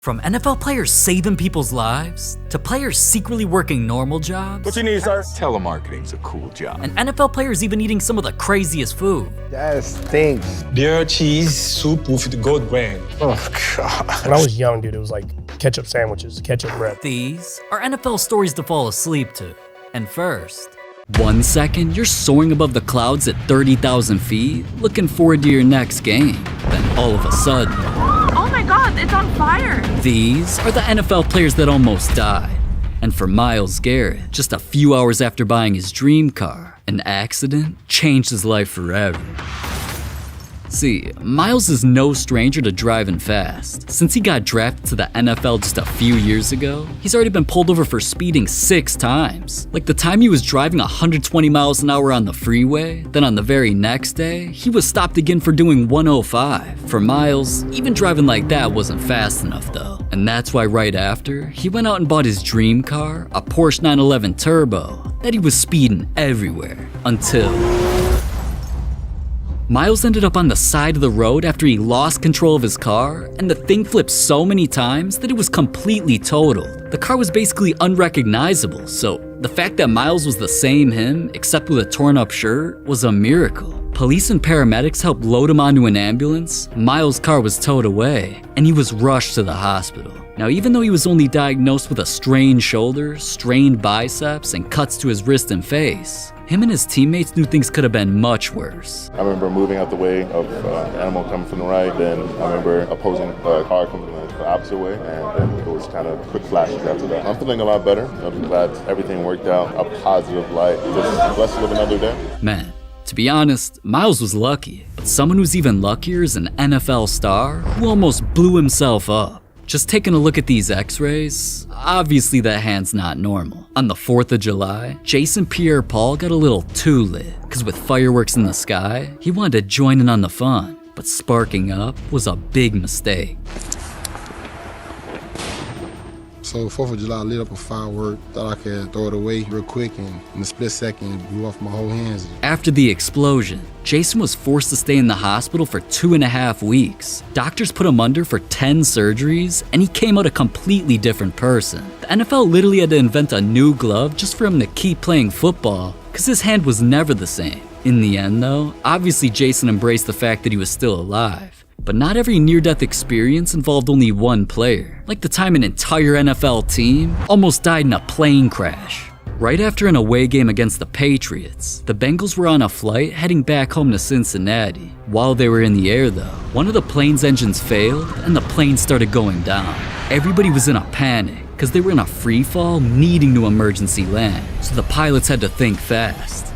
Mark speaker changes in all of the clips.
Speaker 1: From NFL players saving people's lives, to players secretly working normal jobs.
Speaker 2: What you need, sir?
Speaker 3: Telemarketing's a cool job.
Speaker 1: And NFL players even eating some of the craziest food.
Speaker 4: That stinks.
Speaker 2: Beer, cheese, soup with the gold brand.
Speaker 4: Oh, God.
Speaker 5: When I was young, dude, it was like ketchup sandwiches, ketchup bread.
Speaker 1: These are NFL stories to fall asleep to. And first, 1 second, you're soaring above the clouds at 30,000 feet, looking forward to your next game. Then all of a sudden,
Speaker 6: oh my God, it's on fire!
Speaker 1: These are the NFL players that almost died. And for Myles Garrett, just a few hours after buying his dream car, an accident changed his life forever. See, Myles is no stranger to driving fast. Since he got drafted to the NFL just a few years ago, he's already been pulled over for speeding 6 times. Like the time he was driving 120 miles an hour on the freeway, then on the very next day, he was stopped again for doing 105. For Myles, even driving like that wasn't fast enough though. And that's why right after, he went out and bought his dream car, a Porsche 911 Turbo, that he was speeding everywhere. Until Myles ended up on the side of the road after he lost control of his car, and the thing flipped so many times that it was completely totaled. The car was basically unrecognizable, so the fact that Myles was the same him, except with a torn up shirt, was a miracle. Police and paramedics helped load him onto an ambulance, Myles' car was towed away, and he was rushed to the hospital. Now, even though he was only diagnosed with a strained shoulder, strained biceps, and cuts to his wrist and face, him and his teammates knew things could have been much worse.
Speaker 7: I remember moving out the way of an animal coming from the right, then I remember opposing a car coming from the opposite way, and then it was kind of quick flashes after that. I'm feeling a lot better. I'm glad everything worked out, a positive light, just blessed to live another day.
Speaker 1: Man, to be honest, Myles was lucky, but someone who's even luckier is an NFL star who almost blew himself up. Just taking a look at these x-rays, obviously that hand's not normal. On the 4th of July, Jason Pierre-Paul got a little too lit, cause with fireworks in the sky, he wanted to join in on the fun. But sparking up was a big mistake.
Speaker 4: So 4th of July, lit up a firework, thought I could throw it away real quick, and in a split second, it blew off my whole hands.
Speaker 1: After the explosion, Jason was forced to stay in the hospital for 2.5 weeks. Doctors put him under for 10 surgeries, and he came out a completely different person. The NFL literally had to invent a new glove just for him to keep playing football, because his hand was never the same. In the end though, obviously Jason embraced the fact that he was still alive. But not every near-death experience involved only one player, like the time an entire NFL team almost died in a plane crash. Right after an away game against the Patriots, the Bengals were on a flight heading back home to Cincinnati. While they were in the air though, one of the plane's engines failed and the plane started going down. Everybody was in a panic, because they were in a free fall needing to emergency land, so the pilots had to think fast.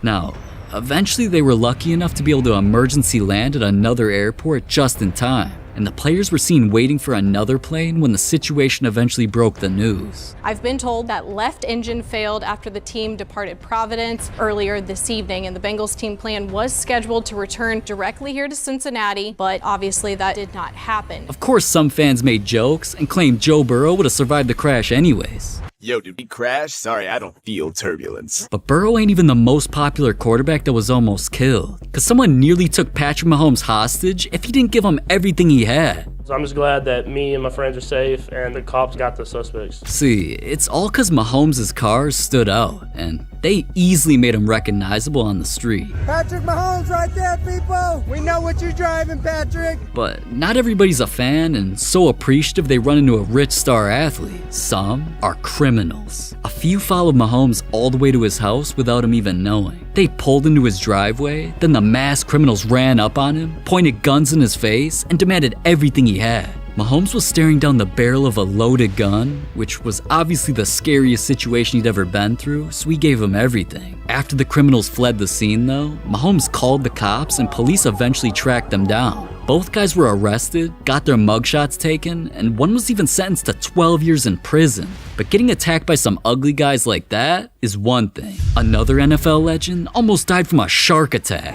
Speaker 1: Now, eventually they were lucky enough to be able to emergency land at another airport just in time, and the players were seen waiting for another plane when the situation eventually broke the news.
Speaker 6: I've been told that left engine failed after the team departed Providence earlier this evening, and the Bengals team plan was scheduled to return directly here to Cincinnati, but obviously that did not happen.
Speaker 1: Of course, some fans made jokes and claimed Joe Burrow would have survived the crash anyways.
Speaker 3: Yo, did we crash? Sorry, I don't feel turbulence.
Speaker 1: But Burrow ain't even the most popular quarterback that was almost killed, because someone nearly took Patrick Mahomes hostage if he didn't give him everything he had.
Speaker 5: So I'm just glad that me and my friends are safe and the cops got the suspects.
Speaker 1: See, it's all because Mahomes' cars stood out, and they easily made him recognizable on the street.
Speaker 8: Patrick Mahomes right there, people! We know what you're driving, Patrick!
Speaker 1: But not everybody's a fan and so appreciative they run into a rich star athlete. Some are criminals. A few followed Mahomes all the way to his house without him even knowing. They pulled into his driveway, then the masked criminals ran up on him, pointed guns in his face, and demanded everything he had. Mahomes was staring down the barrel of a loaded gun, which was obviously the scariest situation he'd ever been through, so he gave him everything. After the criminals fled the scene though, Mahomes called the cops and police eventually tracked them down. Both guys were arrested, got their mugshots taken, and one was even sentenced to 12 years in prison. But getting attacked by some ugly guys like that is one thing. Another NFL legend almost died from a shark attack.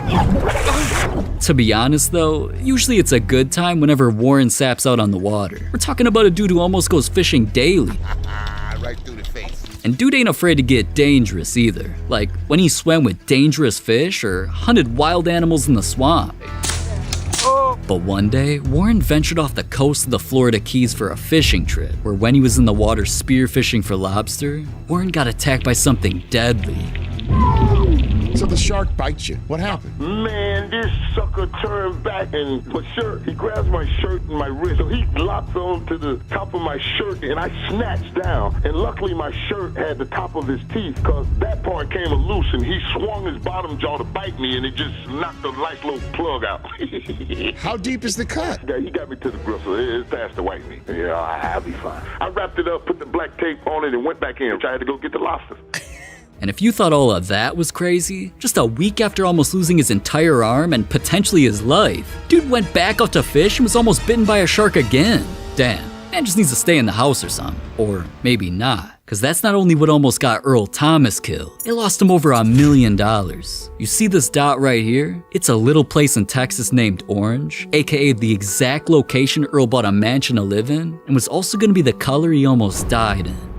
Speaker 1: To be honest though, usually it's a good time whenever Warren Sapp's out on the water. We're talking about a dude who almost goes fishing daily.
Speaker 4: Right through the face.
Speaker 1: And dude ain't afraid to get dangerous either. Like when he swam with dangerous fish or hunted wild animals in the swamp. But one day, Warren ventured off the coast of the Florida Keys for a fishing trip, where when he was in the water spearfishing for lobster, Warren got attacked by something deadly.
Speaker 9: So the shark bites you. What happened?
Speaker 10: Man, this sucker turned back and my shirt, he grabs my shirt and my wrist. So he locks on to the top of my shirt and I snatched down. And luckily my shirt had the top of his teeth because that part came loose and he swung his bottom jaw to bite me and it just knocked a nice little plug out.
Speaker 9: How deep is the cut?
Speaker 10: Yeah, he got me to the gristle. It's past the white meat. Yeah, I'll be fine. I wrapped it up, put the black tape on it and went back in. I had to go get the lobsters.
Speaker 1: And if you thought all of that was crazy, just a week after almost losing his entire arm and potentially his life, dude went back out to fish and was almost bitten by a shark again. Damn, man just needs to stay in the house or something. Or maybe not, because that's not only what almost got Earl Thomas killed, it lost him over $1 million. You see this dot right here? It's a little place in Texas named Orange, aka the exact location Earl bought a mansion to live in, and was also gonna be the color he almost died in.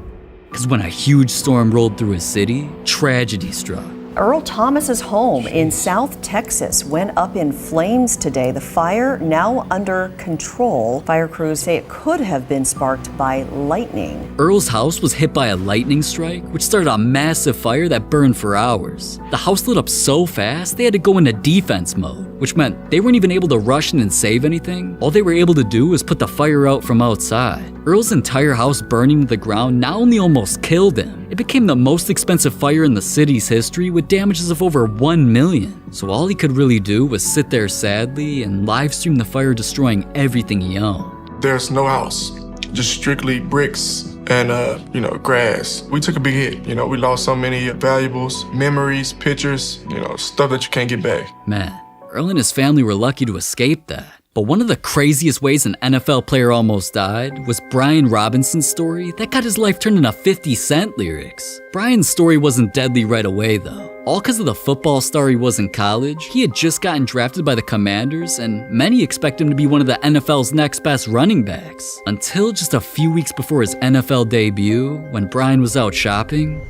Speaker 1: Because when a huge storm rolled through his city, tragedy struck.
Speaker 11: Earl Thomas's home in South Texas went up in flames today. The fire now under control. Fire crews say it could have been sparked by lightning.
Speaker 1: Earl's house was hit by a lightning strike, which started a massive fire that burned for hours. The house lit up so fast, they had to go into defense mode, which meant they weren't even able to rush in and save anything. All they were able to do was put the fire out from outside. Earl's entire house burning to the ground not only almost killed him, it became the most expensive fire in the city's history with damages of over $1 million. So all he could really do was sit there sadly and live stream the fire destroying everything he owned.
Speaker 12: There's no house, just strictly bricks and grass. We took a big hit. We lost so many valuables, memories, pictures, stuff that you can't get back.
Speaker 1: Man, Earl and his family were lucky to escape that. But one of the craziest ways an NFL player almost died was Brian Robinson's story that got his life turned into 50 Cent lyrics. Brian's story wasn't deadly right away though. All because of the football star he was in college, he had just gotten drafted by the Commanders and many expect him to be one of the NFL's next best running backs. Until just a few weeks before his NFL debut, when Brian was out shopping.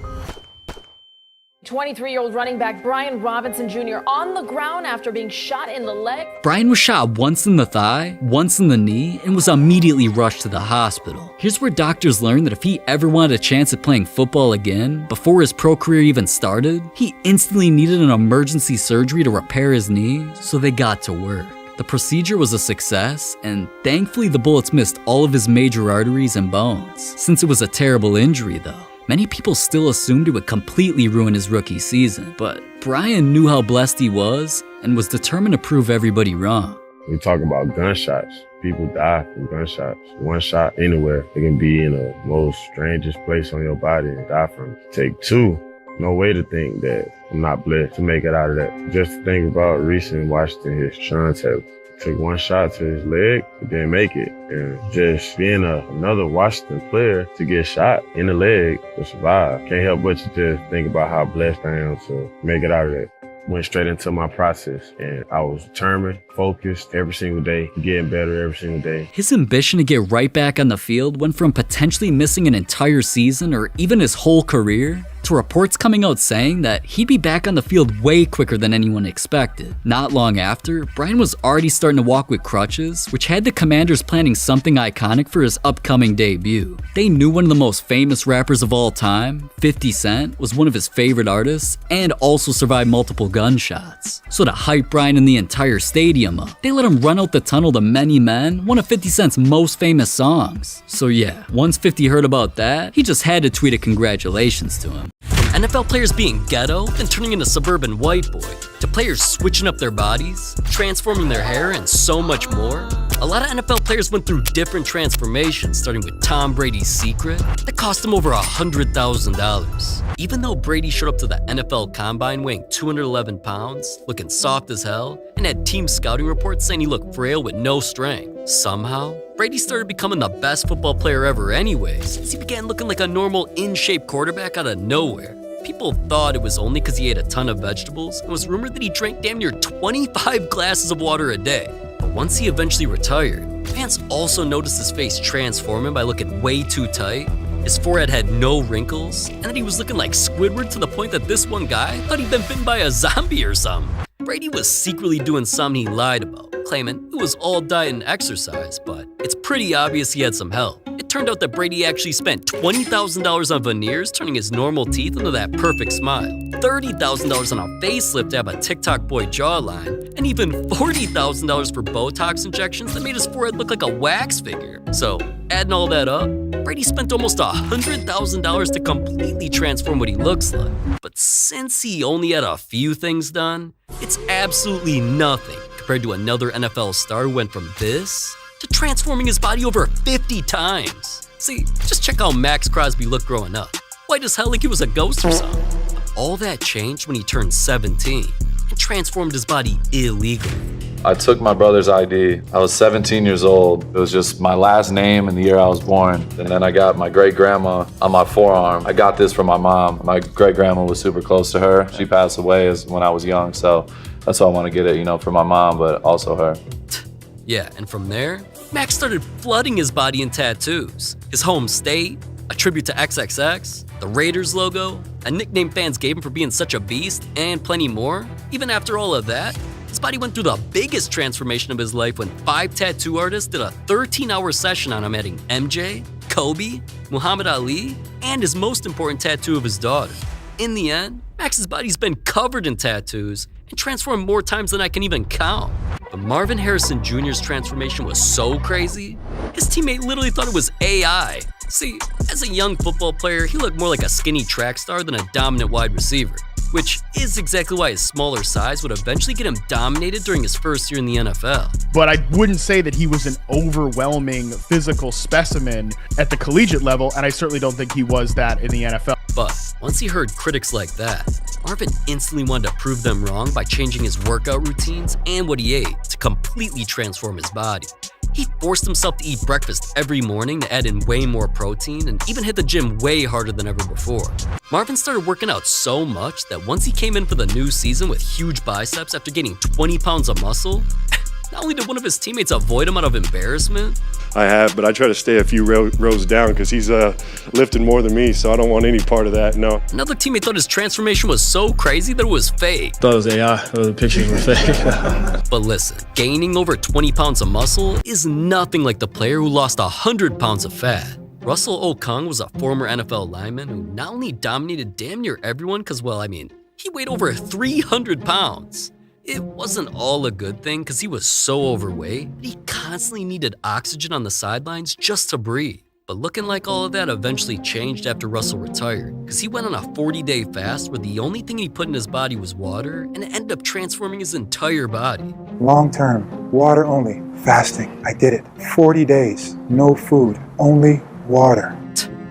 Speaker 13: 23-year-old running back Brian Robinson Jr. on the ground after being shot in the leg.
Speaker 1: Brian was shot once in the thigh, once in the knee, and was immediately rushed to the hospital. Here's where doctors learned that if he ever wanted a chance at playing football again, before his pro career even started, he instantly needed an emergency surgery to repair his knee, so they got to work. The procedure was a success, and thankfully the bullets missed all of his major arteries and bones. Since it was a terrible injury though, many people still assumed it would completely ruin his rookie season, but Brian knew how blessed he was and was determined to prove everybody wrong.
Speaker 14: We talk about gunshots. People die from gunshots. One shot anywhere, it can be in the most strangest place on your body and die from it. Take two, no way to think that I'm not blessed to make it out of that. Just to think about recent Washington, his Sean Taylor. Took one shot to his leg, but didn't make it. And just being another Washington player to get shot in the leg to survive. Can't help but to just think about how blessed I am to make it out of that. Went straight into my process and I was determined, focused every single day, getting better every single day.
Speaker 1: His ambition to get right back on the field went from potentially missing an entire season or even his whole career to reports coming out saying that he'd be back on the field way quicker than anyone expected. Not long after, Brian was already starting to walk with crutches, which had the Commanders planning something iconic for his upcoming debut. They knew one of the most famous rappers of all time, 50 Cent, was one of his favorite artists and also survived multiple gunshots. So to hype Brian and the entire stadium up, they let him run out the tunnel to Many Men, one of 50 Cent's most famous songs. So yeah, once 50 heard about that, he just had to tweet a congratulations to him. From NFL players being ghetto and turning into suburban white boy, to players switching up their bodies, transforming their hair, and so much more, a lot of NFL players went through different transformations, starting with Tom Brady's secret that cost him over $100,000. Even though Brady showed up to the NFL Combine weighing 211 pounds, looking soft as hell, and had team scouting reports saying he looked frail with no strength, somehow, Brady started becoming the best football player ever anyways, as he began looking like a normal in-shape quarterback out of nowhere. People thought it was only because he ate a ton of vegetables, and was rumored that he drank damn near 25 glasses of water a day. But once he eventually retired, fans also noticed his face transforming by looking way too tight, his forehead had no wrinkles, and that he was looking like Squidward to the point that this one guy thought he'd been bitten by a zombie or something. Brady was secretly doing something he lied about, claiming it was all diet and exercise, but it's pretty obvious he had some help. It turned out that Brady actually spent $20,000 on veneers, turning his normal teeth into that perfect smile, $30,000 on a facelift to have a TikTok boy jawline, and even $40,000 for Botox injections that made his forehead look like a wax figure. So, adding all that up, Brady spent almost $100,000 to completely transform what he looks like. But since he only had a few things done, it's absolutely nothing compared to another NFL star who went from this to transforming his body over 50 times. See, just check how Max Crosby looked growing up. White as hell like he was a ghost or something. But all that changed when he turned 17 and transformed his body illegally.
Speaker 15: I took my brother's ID. I was 17 years old. It was just my last name and the year I was born. And then I got my great-grandma on my forearm. I got this from my mom. My great-grandma was super close to her. She passed away when I was young, so that's why I want to get it, for my mom, but also her.
Speaker 1: Yeah, and from there, Max started flooding his body in tattoos. His home state, a tribute to XXX, the Raiders logo, a nickname fans gave him for being such a beast, and plenty more. Even after all of that, his body went through the biggest transformation of his life when 5 tattoo artists did a 13-hour session on him, adding MJ, Kobe, Muhammad Ali, and his most important tattoo of his daughter. In the end, Max's body's been covered in tattoos and transformed more times than I can even count. But Marvin Harrison Jr.'s transformation was so crazy, his teammate literally thought it was AI. See, as a young football player, he looked more like a skinny track star than a dominant wide receiver, which is exactly why his smaller size would eventually get him dominated during his first year in the NFL.
Speaker 16: But I wouldn't say that he was an overwhelming physical specimen at the collegiate level, and I certainly don't think he was that in the NFL.
Speaker 1: But once he heard critics like that, Marvin instantly wanted to prove them wrong by changing his workout routines and what he ate to completely transform his body. He forced himself to eat breakfast every morning to add in way more protein and even hit the gym way harder than ever before. Marvin started working out so much that once he came in for the new season with huge biceps after gaining 20 pounds of muscle, not only did one of his teammates avoid him out of embarrassment,
Speaker 17: I have, but I try to stay a few rows down because he's lifting more than me, so I don't want any part of that, no.
Speaker 1: Another teammate thought his transformation was so crazy that it was fake.
Speaker 18: Thought it was AI, the pictures were fake.
Speaker 1: But listen, gaining over 20 pounds of muscle is nothing like the player who lost 100 pounds of fat. Russell Okung was a former NFL lineman who not only dominated damn near everyone because, he weighed over 300 pounds. It wasn't all a good thing because he was so overweight that he constantly needed oxygen on the sidelines just to breathe. But looking like all of that eventually changed after Russell retired because he went on a 40-day fast where the only thing he put in his body was water, and it ended up transforming his entire body.
Speaker 19: Long term, water only, fasting. I did it. 40 days, no food, only water.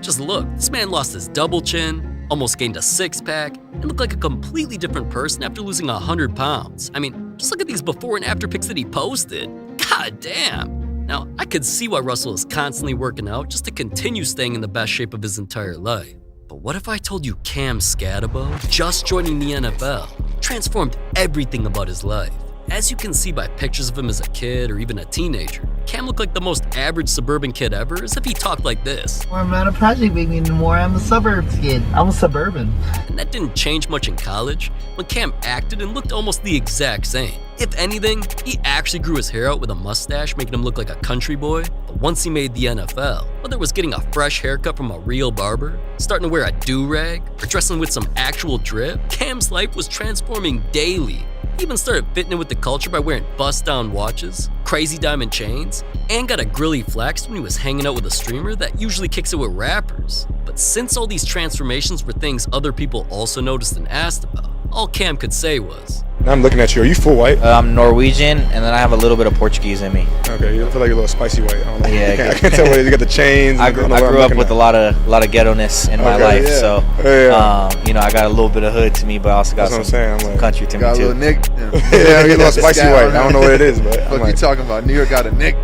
Speaker 1: Just look, this man lost his double chin, almost gained a six-pack, and looked like a completely different person after losing 100 pounds. Just look at these before and after pics that he posted. God damn. Now, I could see why Russell is constantly working out just to continue staying in the best shape of his entire life. But what if I told you Cam Scatabo, just joining the NFL, transformed everything about his life? As you can see by pictures of him as a kid or even a teenager, Cam looked like the most average suburban kid ever as if he talked like this.
Speaker 20: I'm not a project baby anymore, I'm a suburbs kid. I'm a suburban.
Speaker 1: And that didn't change much in college when Cam acted and looked almost the exact same. If anything, he actually grew his hair out with a mustache, making him look like a country boy. But once he made the NFL, whether it was getting a fresh haircut from a real barber, starting to wear a do-rag, or dressing with some actual drip, Cam's life was transforming daily. He even started fitting in with the culture by wearing bust-down watches, crazy diamond chains, and got a grill he flexed when he was hanging out with a streamer that usually kicks it with rappers. But since all these transformations were things other people also noticed and asked about, all Cam could say was,
Speaker 17: I'm looking at you. Are you full white?
Speaker 21: I'm Norwegian, and then I have a little bit of Portuguese in me.
Speaker 17: Okay, you feel like you're a little spicy white. I don't know.
Speaker 21: Yeah,
Speaker 17: I can't tell what you got the chains.
Speaker 21: I grew up with a lot of ghetto-ness in my life, so I got a little bit of hood to me, but I also got some country to me too.
Speaker 22: Got a little nick.
Speaker 17: Yeah, you're a little spicy white. I don't know what it is, but
Speaker 22: what you talking about? New York got a nick.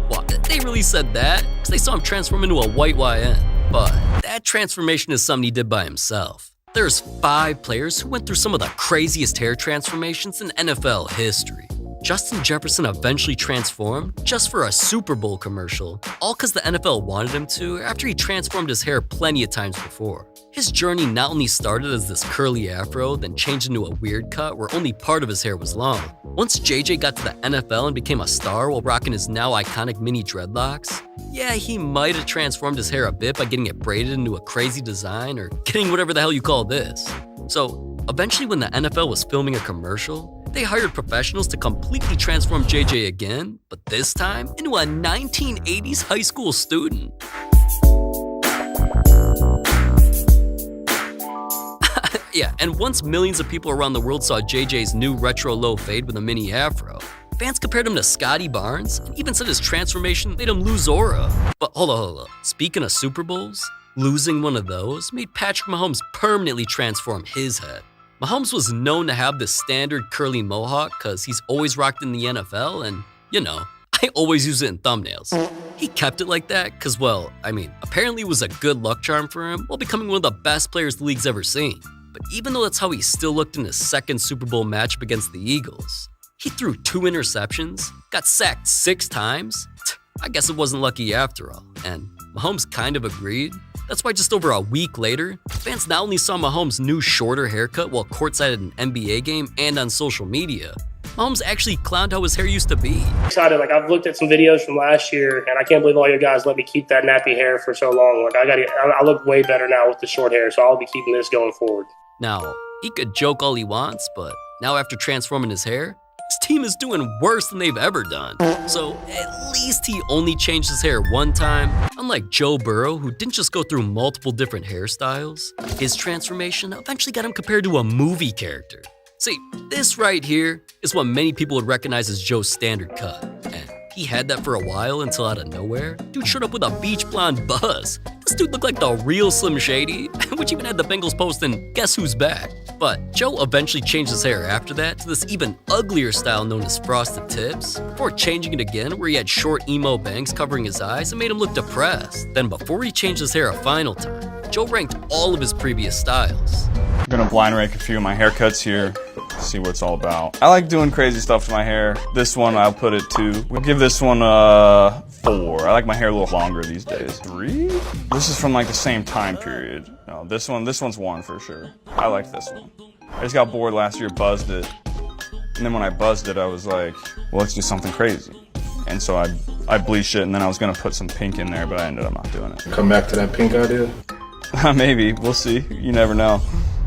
Speaker 1: Well, they really said that because they saw him transform into a white YN. But that transformation is something he did by himself. There's 5 players who went through some of the craziest hair transformations in NFL history. Justin Jefferson eventually transformed just for a Super Bowl commercial, all because the NFL wanted him to after he transformed his hair plenty of times before. His journey not only started as this curly afro, then changed into a weird cut where only part of his hair was long. Once JJ got to the NFL and became a star while rocking his now iconic mini dreadlocks, yeah, he might have transformed his hair a bit by getting it braided into a crazy design or getting whatever the hell you call this. So eventually when the NFL was filming a commercial, they hired professionals to completely transform JJ again, but this time into a 1980s high school student. Yeah, and once millions of people around the world saw JJ's new retro low fade with a mini afro, fans compared him to Scotty Barnes and even said his transformation made him lose aura. But hold on. Speaking of Super Bowls, losing one of those made Patrick Mahomes permanently transform his head. Mahomes was known to have this standard curly mohawk because he's always rocked in the NFL and, I always use it in thumbnails. He kept it like that because, apparently it was a good luck charm for him while becoming one of the best players the league's ever seen. But even though that's how he still looked in his second Super Bowl matchup against the Eagles, he threw 2 interceptions, got sacked 6 times. I guess it wasn't lucky after all. And Mahomes kind of agreed. That's why just over a week later, fans not only saw Mahomes' new shorter haircut while courtside at an NBA game and on social media, Mahomes actually clowned how his hair used to be.
Speaker 5: Excited, I've looked at some videos from last year, and I can't believe all you guys let me keep that nappy hair for so long. I look way better now with the short hair, so I'll be keeping this going forward.
Speaker 1: Now, he could joke all he wants, but now after transforming his hair, his team is doing worse than they've ever done. So at least he only changed his hair one time. Unlike Joe Burrow, who didn't just go through multiple different hairstyles, his transformation eventually got him compared to a movie character. See, this right here is what many people would recognize as Joe's standard cut. And he had that for a while until out of nowhere, dude showed up with a beach blonde buzz. This dude looked like the real Slim Shady, which even had the Bengals posting, "Guess who's back?" But Joe eventually changed his hair after that to this even uglier style known as frosted tips, before changing it again where he had short emo bangs covering his eyes and made him look depressed. Then before he changed his hair a final time, Joe ranked all of his previous styles.
Speaker 2: I'm gonna blind rank a few of my haircuts here, see what it's all about. I like doing crazy stuff to my hair. This one I'll put it 2. We'll give this one a 4. I like my hair a little longer these days. 3? This is from the same time period. No, this one's 1 for sure. I like this one. I just got bored last year, buzzed it. And then when I buzzed it, I was like, well, let's do something crazy. And so I bleached it, and then I was gonna put some pink in there, but I ended up not doing it.
Speaker 22: Come back to that pink idea?
Speaker 2: Maybe, we'll see. You never know.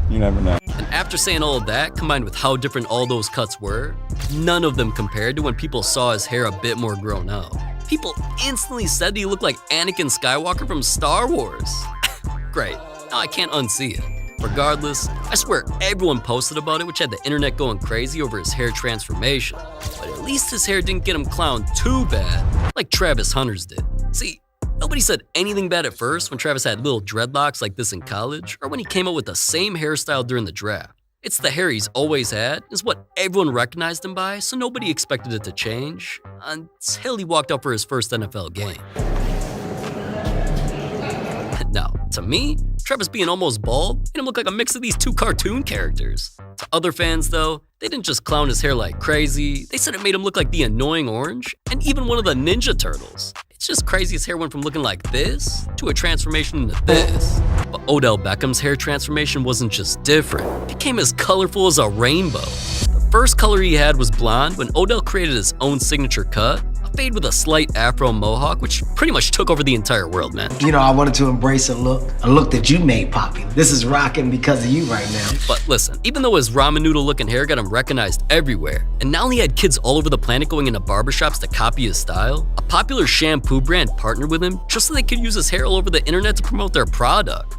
Speaker 2: You never know.
Speaker 1: And after saying all of that, combined with how different all those cuts were, none of them compared to when people saw his hair a bit more grown up. People instantly said he looked like Anakin Skywalker from Star Wars. Great, now I can't unsee it. Regardless, I swear everyone posted about it, which had the internet going crazy over his hair transformation. But at least his hair didn't get him clowned too bad, like Travis Hunter's did. See, nobody said anything bad at first when Travis had little dreadlocks like this in college, or when he came out with the same hairstyle during the draft. It's the hair he's always had, is what everyone recognized him by, so nobody expected it to change, until he walked out for his first NFL game. Now, to me, Travis being almost bald made him look like a mix of these 2 cartoon characters. To other fans though, they didn't just clown his hair like crazy, they said it made him look like the annoying orange, and even one of the Ninja Turtles. It's just crazy his hair went from looking like this to a transformation into this. But Odell Beckham's hair transformation wasn't just different, it became as colorful as a rainbow. The first color he had was blonde when Odell created his own signature cut, a fade with a slight afro mohawk, which pretty much took over the entire world, man.
Speaker 20: I wanted to embrace a look that you made popular. This is rocking because of you right now.
Speaker 1: But listen, even though his ramen noodle looking hair got him recognized everywhere, and not only had kids all over the planet going into barbershops to copy his style, a popular shampoo brand partnered with him just so they could use his hair all over the internet to promote their product.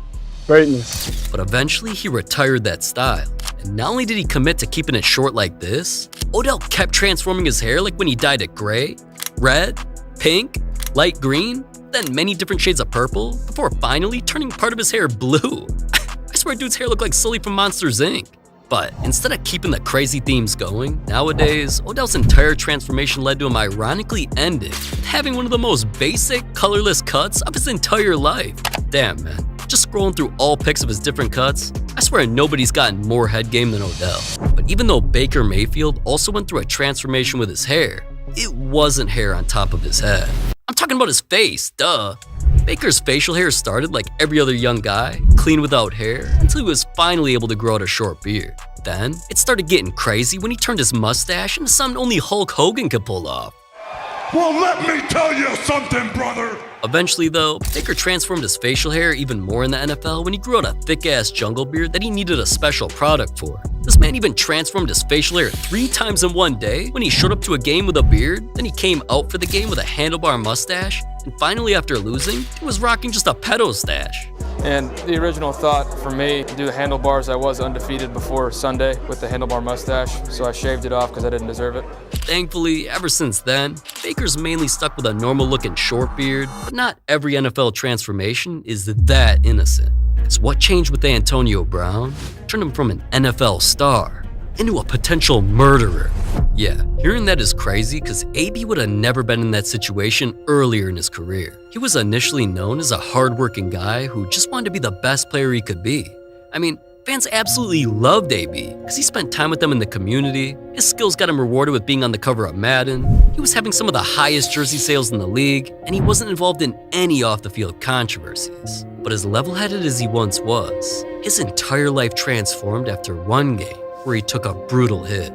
Speaker 18: Greatness.
Speaker 1: But eventually he retired that style. And not only did he commit to keeping it short like this, Odell kept transforming his hair like when he dyed it gray, red, pink, light green, then many different shades of purple, before finally turning part of his hair blue. I swear dude's hair looked like Sully from Monsters, Inc. But instead of keeping the crazy themes going, nowadays, Odell's entire transformation led to him ironically ending with having one of the most basic, colorless cuts of his entire life. Damn, man. Just scrolling through all pics of his different cuts, I swear nobody's gotten more head game than Odell. But
Speaker 6: Even though Baker Mayfield also went through a transformation with his hair, it wasn't hair on top of his head. I'm talking about his face, duh. Baker's facial hair started like every other young guy, clean without hair, until he was finally able to grow out a short beard. Then, it started getting crazy when he turned his mustache into something only Hulk Hogan could pull off.
Speaker 7: Well, let me tell you something, brother.
Speaker 6: Eventually though, Baker transformed his facial hair even more in the NFL when he grew out a thick-ass jungle beard that he needed a special product for. This man even transformed his facial hair 3 times in one day when he showed up to a game with a beard, then he came out for the game with a handlebar mustache, and finally after losing, he was rocking just a pedo stash.
Speaker 23: And the original thought for me to do the handlebars, I was undefeated before Sunday with the handlebar mustache, so I shaved it off because I didn't deserve it.
Speaker 6: Thankfully, ever since then, Baker's mainly stuck with a normal-looking short beard, but not every NFL transformation is that innocent. It's what changed with Antonio Brown turned him from an NFL star into a potential murderer. Yeah, hearing that is crazy because AB would have never been in that situation earlier in his career. He was initially known as a hardworking guy who just wanted to be the best player he could be. I mean, fans absolutely loved AB because he spent time with them in the community, his skills got him rewarded with being on the cover of Madden, he was having some of the highest jersey sales in the league, and he wasn't involved in any off-the-field controversies. But as level-headed as he once was, his entire life transformed after one game where he took a brutal hit.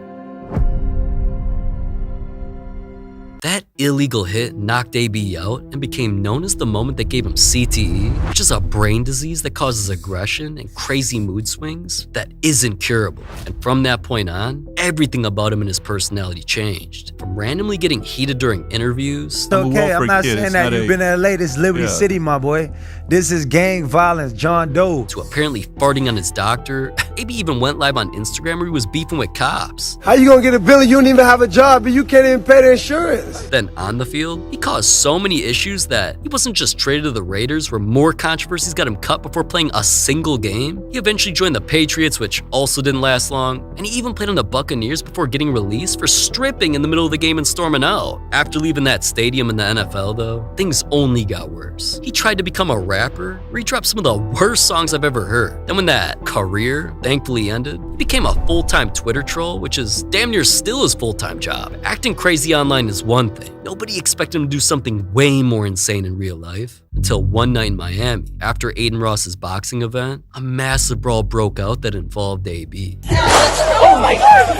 Speaker 6: That illegal hit knocked AB out and became known as the moment that gave him CTE, which is a brain disease that causes aggression and crazy mood swings that isn't curable. And from that point on, everything about him and his personality changed. From randomly getting heated during interviews.
Speaker 8: It's okay, I'm not saying that. You've been in LA, this is Liberty City, my boy. This is gang violence, John Doe.
Speaker 6: To apparently farting on his doctor. AB even went live on Instagram where he was beefing with cops.
Speaker 8: How you gonna get a bill and you don't even have a job and you can't even pay the insurance?
Speaker 6: Then on the field, he caused so many issues that he wasn't just traded to the Raiders where more controversies got him cut before playing a single game. He eventually joined the Patriots, which also didn't last long, and he even played on the Buccaneers before getting released for stripping in the middle of the game and storming out. After leaving that stadium in the NFL though, things only got worse. He tried to become a rapper where he dropped some of the worst songs I've ever heard. Then when that career thankfully ended, he became a full-time Twitter troll, which is damn near still his full-time job. Acting crazy online is one thing. Nobody expected him to do something way more insane in real life. Until one night in Miami, after Aiden Ross's boxing event, a massive brawl broke out that involved AB.
Speaker 7: Oh my God!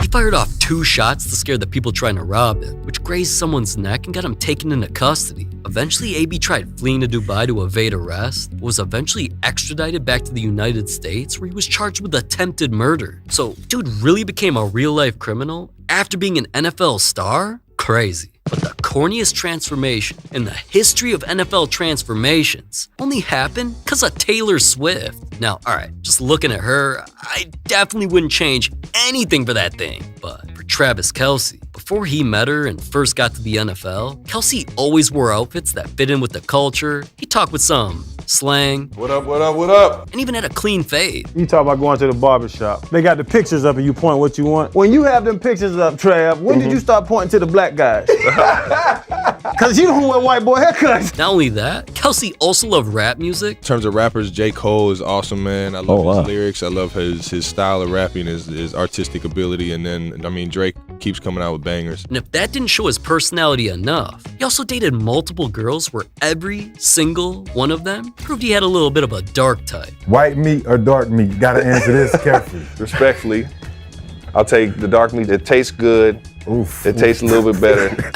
Speaker 6: He fired off 2 shots to scare the people trying to rob him, which grazed someone's neck and got him taken into custody. Eventually, AB tried fleeing to Dubai to evade arrest, but was eventually extradited back to the United States where he was charged with attempted murder. So, dude really became a real-life criminal after being an NFL star? Crazy. But the corniest transformation in the history of NFL transformations only happened because of Taylor Swift. Now, alright, just looking at her, I definitely wouldn't change anything for that thing. But for Travis Kelce, before he met her and first got to the NFL, Kelce always wore outfits that fit in with the culture. He talked with some slang.
Speaker 24: What up, what up, what up?
Speaker 6: And even had a clean fade.
Speaker 24: You talk about going to the barbershop. They got the pictures up and you point what you want. When you have them pictures up, Trav, when did you start pointing to the black guys? Cause you don't wear white boy haircuts.
Speaker 6: Not only that, Kelce also loved rap music.
Speaker 25: In terms of rappers, J. Cole is awesome, man. I love his lyrics. I love his style of rapping, his artistic ability. And then, I mean, Drake keeps coming out with bangers.
Speaker 6: And if that didn't show his personality enough, he also dated multiple girls where every single one of them proved he had a little bit of a dark type.
Speaker 26: White meat or dark meat? Gotta answer this carefully.
Speaker 25: Respectfully, I'll take the dark meat. It tastes good.
Speaker 26: Oof.
Speaker 25: It tastes a little bit better.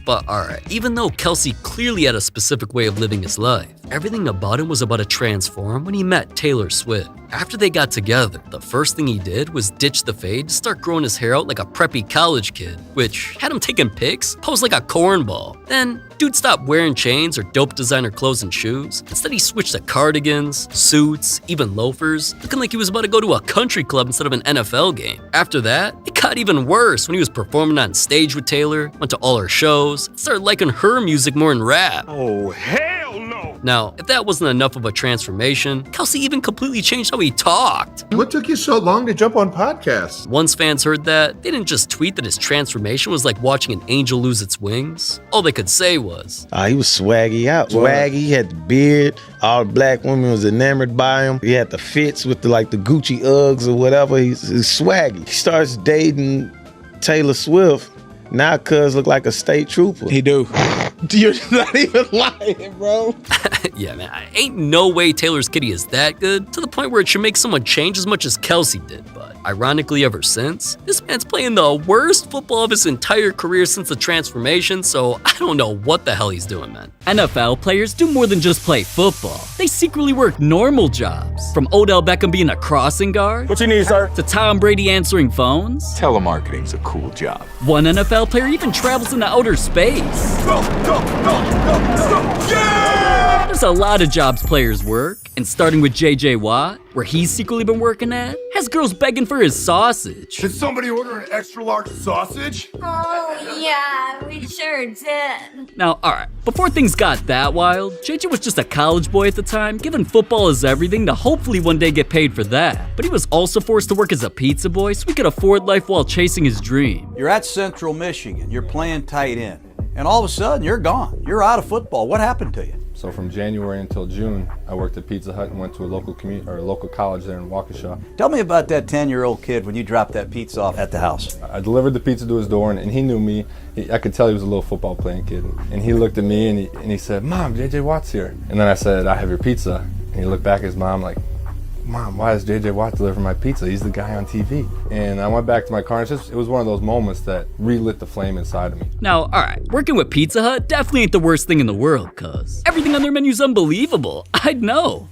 Speaker 6: But alright, even though Kelce clearly had a specific way of living his life, everything about him was about to transform when he met Taylor Swift. After they got together, the first thing he did was ditch the fade to start growing his hair out like a preppy college kid, which had him taking pics, posed like a cornball. Then, dude stopped wearing chains or dope designer clothes and shoes. Instead, he switched to cardigans, suits, even loafers, looking like he was about to go to a country club instead of an NFL game. After that, it got even worse when he was performing on stage with Taylor, went to all her shows, started liking her music more than rap.
Speaker 7: Oh, hell no!
Speaker 6: Now, if that wasn't enough of a transformation, Kelce even completely changed how he talked.
Speaker 22: What took you so long to jump on podcasts?
Speaker 6: Once fans heard that, they didn't just tweet that his transformation was like watching an angel lose its wings. All they could say was,
Speaker 14: He was swaggy out. Swaggy, he had the beard. All the black women was enamored by him. He had the fits with the Gucci Uggs or whatever. He's swaggy. He starts dating Taylor Swift. Now cuz look like a state trooper.
Speaker 3: He do. You're not even lying, bro.
Speaker 6: Yeah, man, ain't no way Taylor's kitty is that good to the point where it should make someone change as much as Kelce did. But ironically, ever since, this man's playing the worst football of his entire career since the transformation, so I don't know what the hell he's doing, man.
Speaker 1: NFL players do more than just play football. They secretly work normal jobs. From Odell Beckham being a crossing guard.
Speaker 4: What you need, sir?
Speaker 1: To Tom Brady answering phones.
Speaker 4: Telemarketing's a cool job.
Speaker 1: One NFL player even travels into outer space.
Speaker 4: Go, go, go, go, go. Yeah!
Speaker 1: There's a lot of jobs players work, and starting with JJ Watt, where he's secretly been working at, has girls begging for his sausage.
Speaker 7: Did somebody order an extra large sausage?
Speaker 9: Oh, yeah, we sure did.
Speaker 1: Now, alright, before things got that wild, JJ was just a college boy at the time, given football as everything to hopefully one day get paid for that. But he was also forced to work as a pizza boy so he could afford life while chasing his dream.
Speaker 10: You're at Central Michigan, you're playing tight end, and all of a sudden you're gone. You're out of football. What happened to you?
Speaker 11: So from January until June, I worked at Pizza Hut and went to a local college there in Waukesha.
Speaker 10: Tell me about that 10-year-old kid when you dropped that pizza off at the house.
Speaker 11: I delivered the pizza to his door, and he knew me. I could tell he was a little football playing kid. And he looked at me and he said, "Mom, JJ Watt's here." And then I said, "I have your pizza." And he looked back at his mom like, "Mom, why is JJ Watt delivering my pizza? He's the guy on TV." And I went back to my car, and it was one of those moments that relit the flame inside of me.
Speaker 1: Now, alright, working with Pizza Hut definitely ain't the worst thing in the world, cuz everything on their menu's unbelievable. I'd know.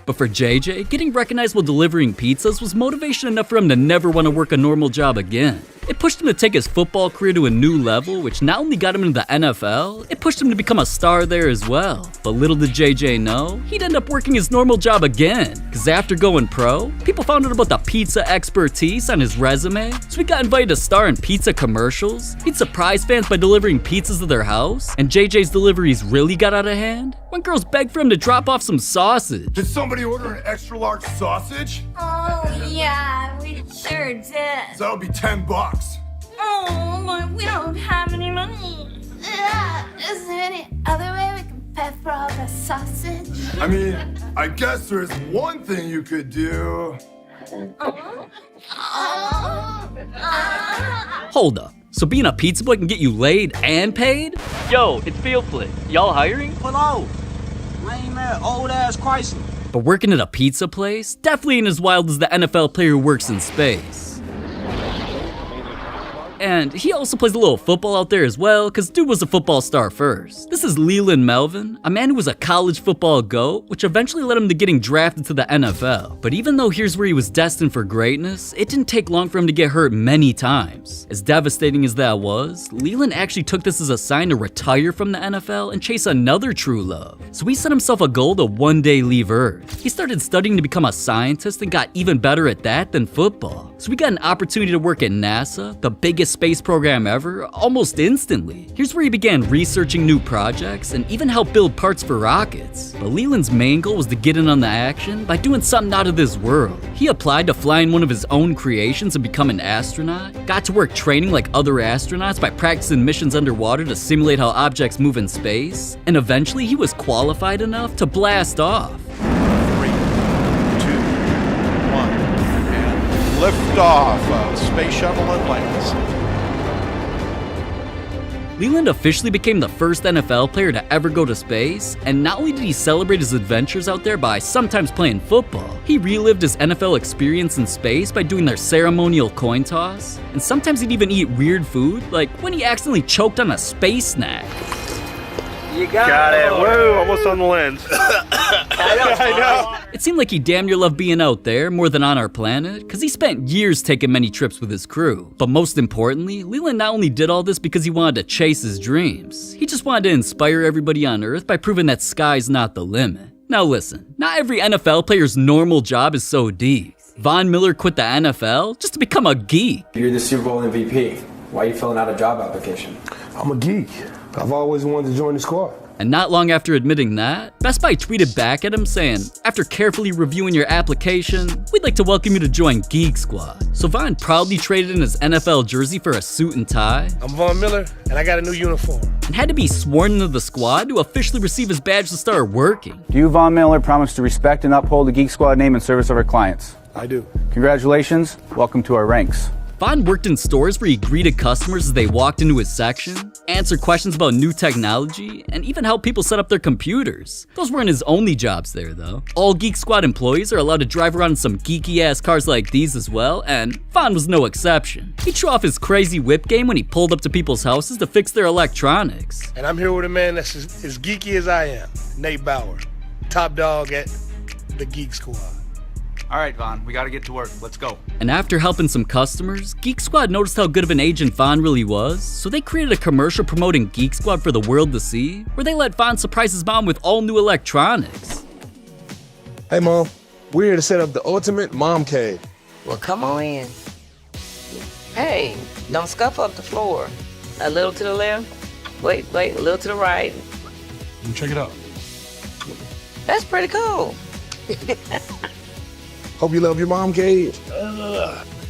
Speaker 1: But for JJ, getting recognized while delivering pizzas was motivation enough for him to never want to work a normal job again. It pushed him to take his football career to a new level, which not only got him into the NFL, it pushed him to become a star there as well. But little did JJ know, he'd end up working his normal job again. Cause after going pro, people found out about the pizza expertise on his resume, so he got invited to star in pizza commercials. He'd surprise fans by delivering pizzas to their house, and JJ's deliveries really got out of hand when girls begged for him to drop off some sausage.
Speaker 7: Did somebody order an extra large sausage?
Speaker 9: Oh, yeah, we sure did.
Speaker 7: So that'll be $10.
Speaker 9: Oh, but we don't have any money. Is there any other way we can pay for all the sausage?
Speaker 7: I mean, I guess there's one thing you could do.
Speaker 1: Hold up. So being a pizza boy can get you laid and paid? Yo, it's FieldFlix. Y'all hiring?
Speaker 20: Hello. Lame that old ass Chrysler.
Speaker 1: But working at a pizza place definitely ain't as wild as the NFL player who works in space. And he also plays a little football out there as well, cause dude was a football star first. This is Leland Melvin, a man who was a college football GOAT, which eventually led him to getting drafted to the NFL. But even though here's where he was destined for greatness, it didn't take long for him to get hurt many times. As devastating as that was, Leland actually took this as a sign to retire from the NFL and chase another true love. So he set himself a goal to one day leave Earth. He started studying to become a scientist and got even better at that than football. So he got an opportunity to work at NASA, the biggest space program ever, almost instantly. Here's where he began researching new projects and even helped build parts for rockets. But Leland's main goal was to get in on the action by doing something out of this world. He applied to fly in one of his own creations and become an astronaut, got to work training like other astronauts by practicing missions underwater to simulate how objects move in space, and eventually he was qualified enough to blast off.
Speaker 22: 3, 2, 1, and lift off of Space Shuttle Atlantis.
Speaker 1: Leland officially became the first NFL player to ever go to space, and not only did he celebrate his adventures out there by sometimes playing football, he relived his NFL experience in space by doing their ceremonial coin toss, and sometimes he'd even eat weird food, like when he accidentally choked on a space snack.
Speaker 5: You got it. Woo, almost on the lens. I know.
Speaker 1: It seemed like he damn near loved being out there more than on our planet, because he spent years taking many trips with his crew. But most importantly, Leland not only did all this because he wanted to chase his dreams, he just wanted to inspire everybody on Earth by proving that sky's not the limit. Now listen, not every NFL player's normal job is so deep. Von Miller quit the NFL just to become a geek.
Speaker 12: You're the Super Bowl MVP. Why are you filling out a job application?
Speaker 27: I'm a geek. I've always wanted to join the squad.
Speaker 1: And not long after admitting that, Best Buy tweeted back at him saying, after carefully reviewing your application, we'd like to welcome you to join Geek Squad. So Von proudly traded in his NFL jersey for a suit and tie.
Speaker 12: I'm Von Miller, and I got a new uniform.
Speaker 1: And had to be sworn into the squad to officially receive his badge to start working.
Speaker 13: Do you, Von Miller, promise to respect and uphold the Geek Squad name in service of our clients?
Speaker 12: I do.
Speaker 13: Congratulations. Welcome to our ranks.
Speaker 1: Von worked in stores where he greeted customers as they walked into his section, answered questions about new technology, and even helped people set up their computers. Those weren't his only jobs there, though. All Geek Squad employees are allowed to drive around in some geeky-ass cars like these as well, and Von was no exception. He'd show off his crazy whip game when he pulled up to people's houses to fix their electronics.
Speaker 12: And I'm here with a man that's as geeky as I am, Nate Bauer, top dog at the Geek Squad.
Speaker 15: All right, Von, we gotta get to work. Let's go.
Speaker 1: And after helping some customers, Geek Squad noticed how good of an agent Von really was, so they created a commercial promoting Geek Squad for the world to see, where they let Von surprise his mom with all new electronics.
Speaker 16: Hey, Mom. We're here to set up the ultimate mom cave.
Speaker 19: Well, come on in. Hey, don't scuff up the floor. A little to the left. Wait, a little to the right.
Speaker 16: Check it out.
Speaker 19: That's pretty cool.
Speaker 16: Hope you love your mom cave.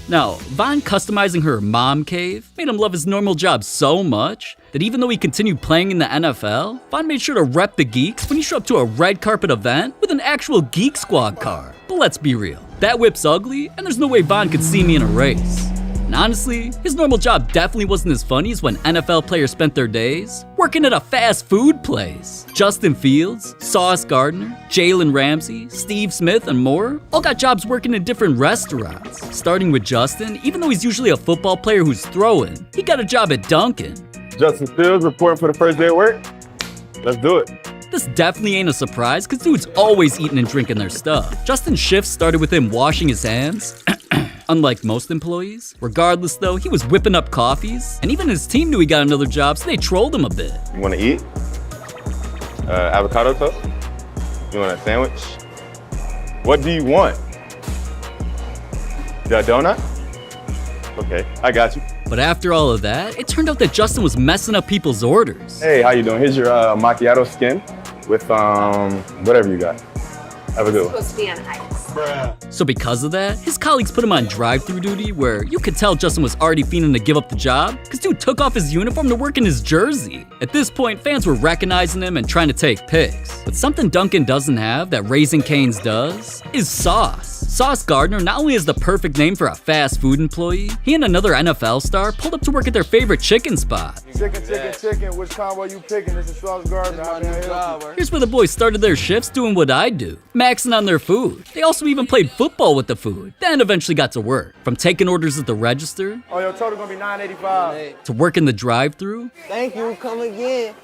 Speaker 1: Now, Von customizing her mom cave made him love his normal job so much that even though he continued playing in the NFL, Von made sure to rep the Geeks when he showed up to a red carpet event with an actual Geek Squad car. But let's be real, that whip's ugly, and there's no way Von could see me in a race. And honestly, his normal job definitely wasn't as funny as when NFL players spent their days working at a fast food place. Justin Fields, Sauce Gardner, Jalen Ramsey, Steve Smith, and more all got jobs working in different restaurants. Starting with Justin, even though he's usually a football player who's throwing, he got a job at Dunkin'.
Speaker 21: Justin Fields reporting for the first day at work. Let's do it.
Speaker 1: This definitely ain't a surprise, cause dude's always eating and drinking their stuff. Justin's shift started with him washing his hands, unlike most employees. Regardless though, he was whipping up coffees, and even his team knew he got another job, so they trolled him a bit.
Speaker 21: You wanna eat? Avocado toast? You want a sandwich? What do you want? A donut? Okay, I got you.
Speaker 1: But after all of that, it turned out that Justin was messing up people's orders.
Speaker 21: Hey, how you doing? Here's your macchiato skin with whatever you got. Have a good one.
Speaker 19: Supposed to be on ice.
Speaker 1: So because of that, his colleagues put him on drive-thru duty, where you could tell Justin was already fiending to give up the job, because dude took off his uniform to work in his jersey. At this point, fans were recognizing him and trying to take pics. But something Dunkin' doesn't have that Raising Cane's does is sauce. Sauce Gardner not only is the perfect name for a fast food employee, he and another NFL star pulled up to work at their favorite chicken spot.
Speaker 16: Chicken. Which combo you picking? This is Sauce Gardner.
Speaker 1: Here's where the boys started their shifts doing what I do, maxing on their food. They also even played football with the food, then eventually got to work. From taking orders at the register,
Speaker 16: Oh, your total gonna be $9.85.
Speaker 1: to working the drive-thru.
Speaker 19: Thank you. Come again.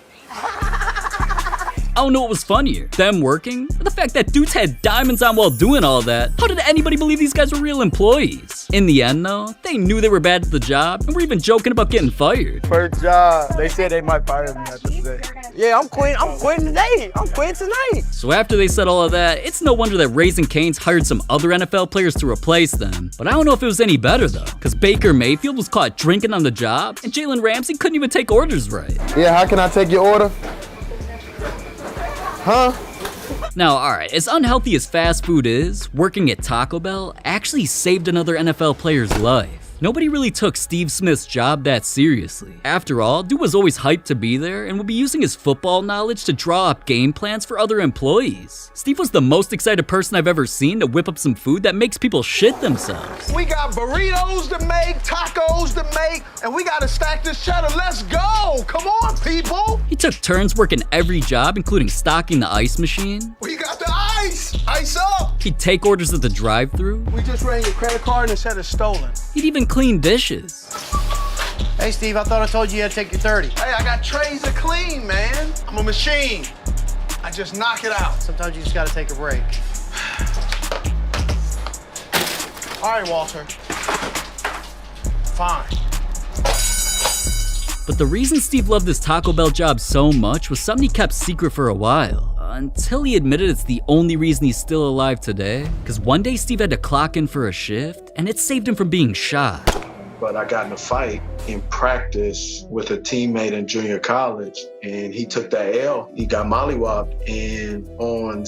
Speaker 1: I don't know what was funnier, them working, or the fact that dudes had diamonds on while doing all that. How did anybody believe these guys were real employees? In the end though, they knew they were bad at the job and were even joking about getting fired.
Speaker 16: First job. They said they might fire me after today.
Speaker 19: Yeah, I'm quitting today. I'm quitting tonight.
Speaker 1: So after they said all of that, it's no wonder that Raising Cane's hired some other NFL players to replace them. But I don't know if it was any better though, because Baker Mayfield was caught drinking on the job, and Jalen Ramsey couldn't even take orders right.
Speaker 16: Yeah, how can I take your order? Huh?
Speaker 1: Now, alright, as unhealthy as fast food is, working at Taco Bell actually saved another NFL player's life. Nobody really took Steve Smith's job that seriously. After all, dude was always hyped to be there and would be using his football knowledge to draw up game plans for other employees. Steve was the most excited person I've ever seen to whip up some food that makes people shit themselves.
Speaker 27: We got burritos to make, tacos to make, and we gotta stack this cheddar. Let's go! Come on, people!
Speaker 1: He took turns working every job, including stocking the ice machine.
Speaker 27: We got the ice! Ice up!
Speaker 1: He'd take orders at the drive-thru.
Speaker 27: We just ran your credit card and it said it's stolen.
Speaker 1: He'd even clean dishes.
Speaker 27: Hey, Steve, I thought I told you had to take your 30. Hey, I got trays to clean, man. I'm a machine. I just knock it out. Sometimes you just gotta take a break. All right, Walter. Fine.
Speaker 1: But the reason Steve loved this Taco Bell job so much was something he kept secret for a while, until he admitted it's the only reason he's still alive today. Because one day Steve had to clock in for a shift, and it saved him from being shot.
Speaker 27: But I got in a fight
Speaker 2: in practice with a teammate in junior college, and he took that L. He got mollywopped, and on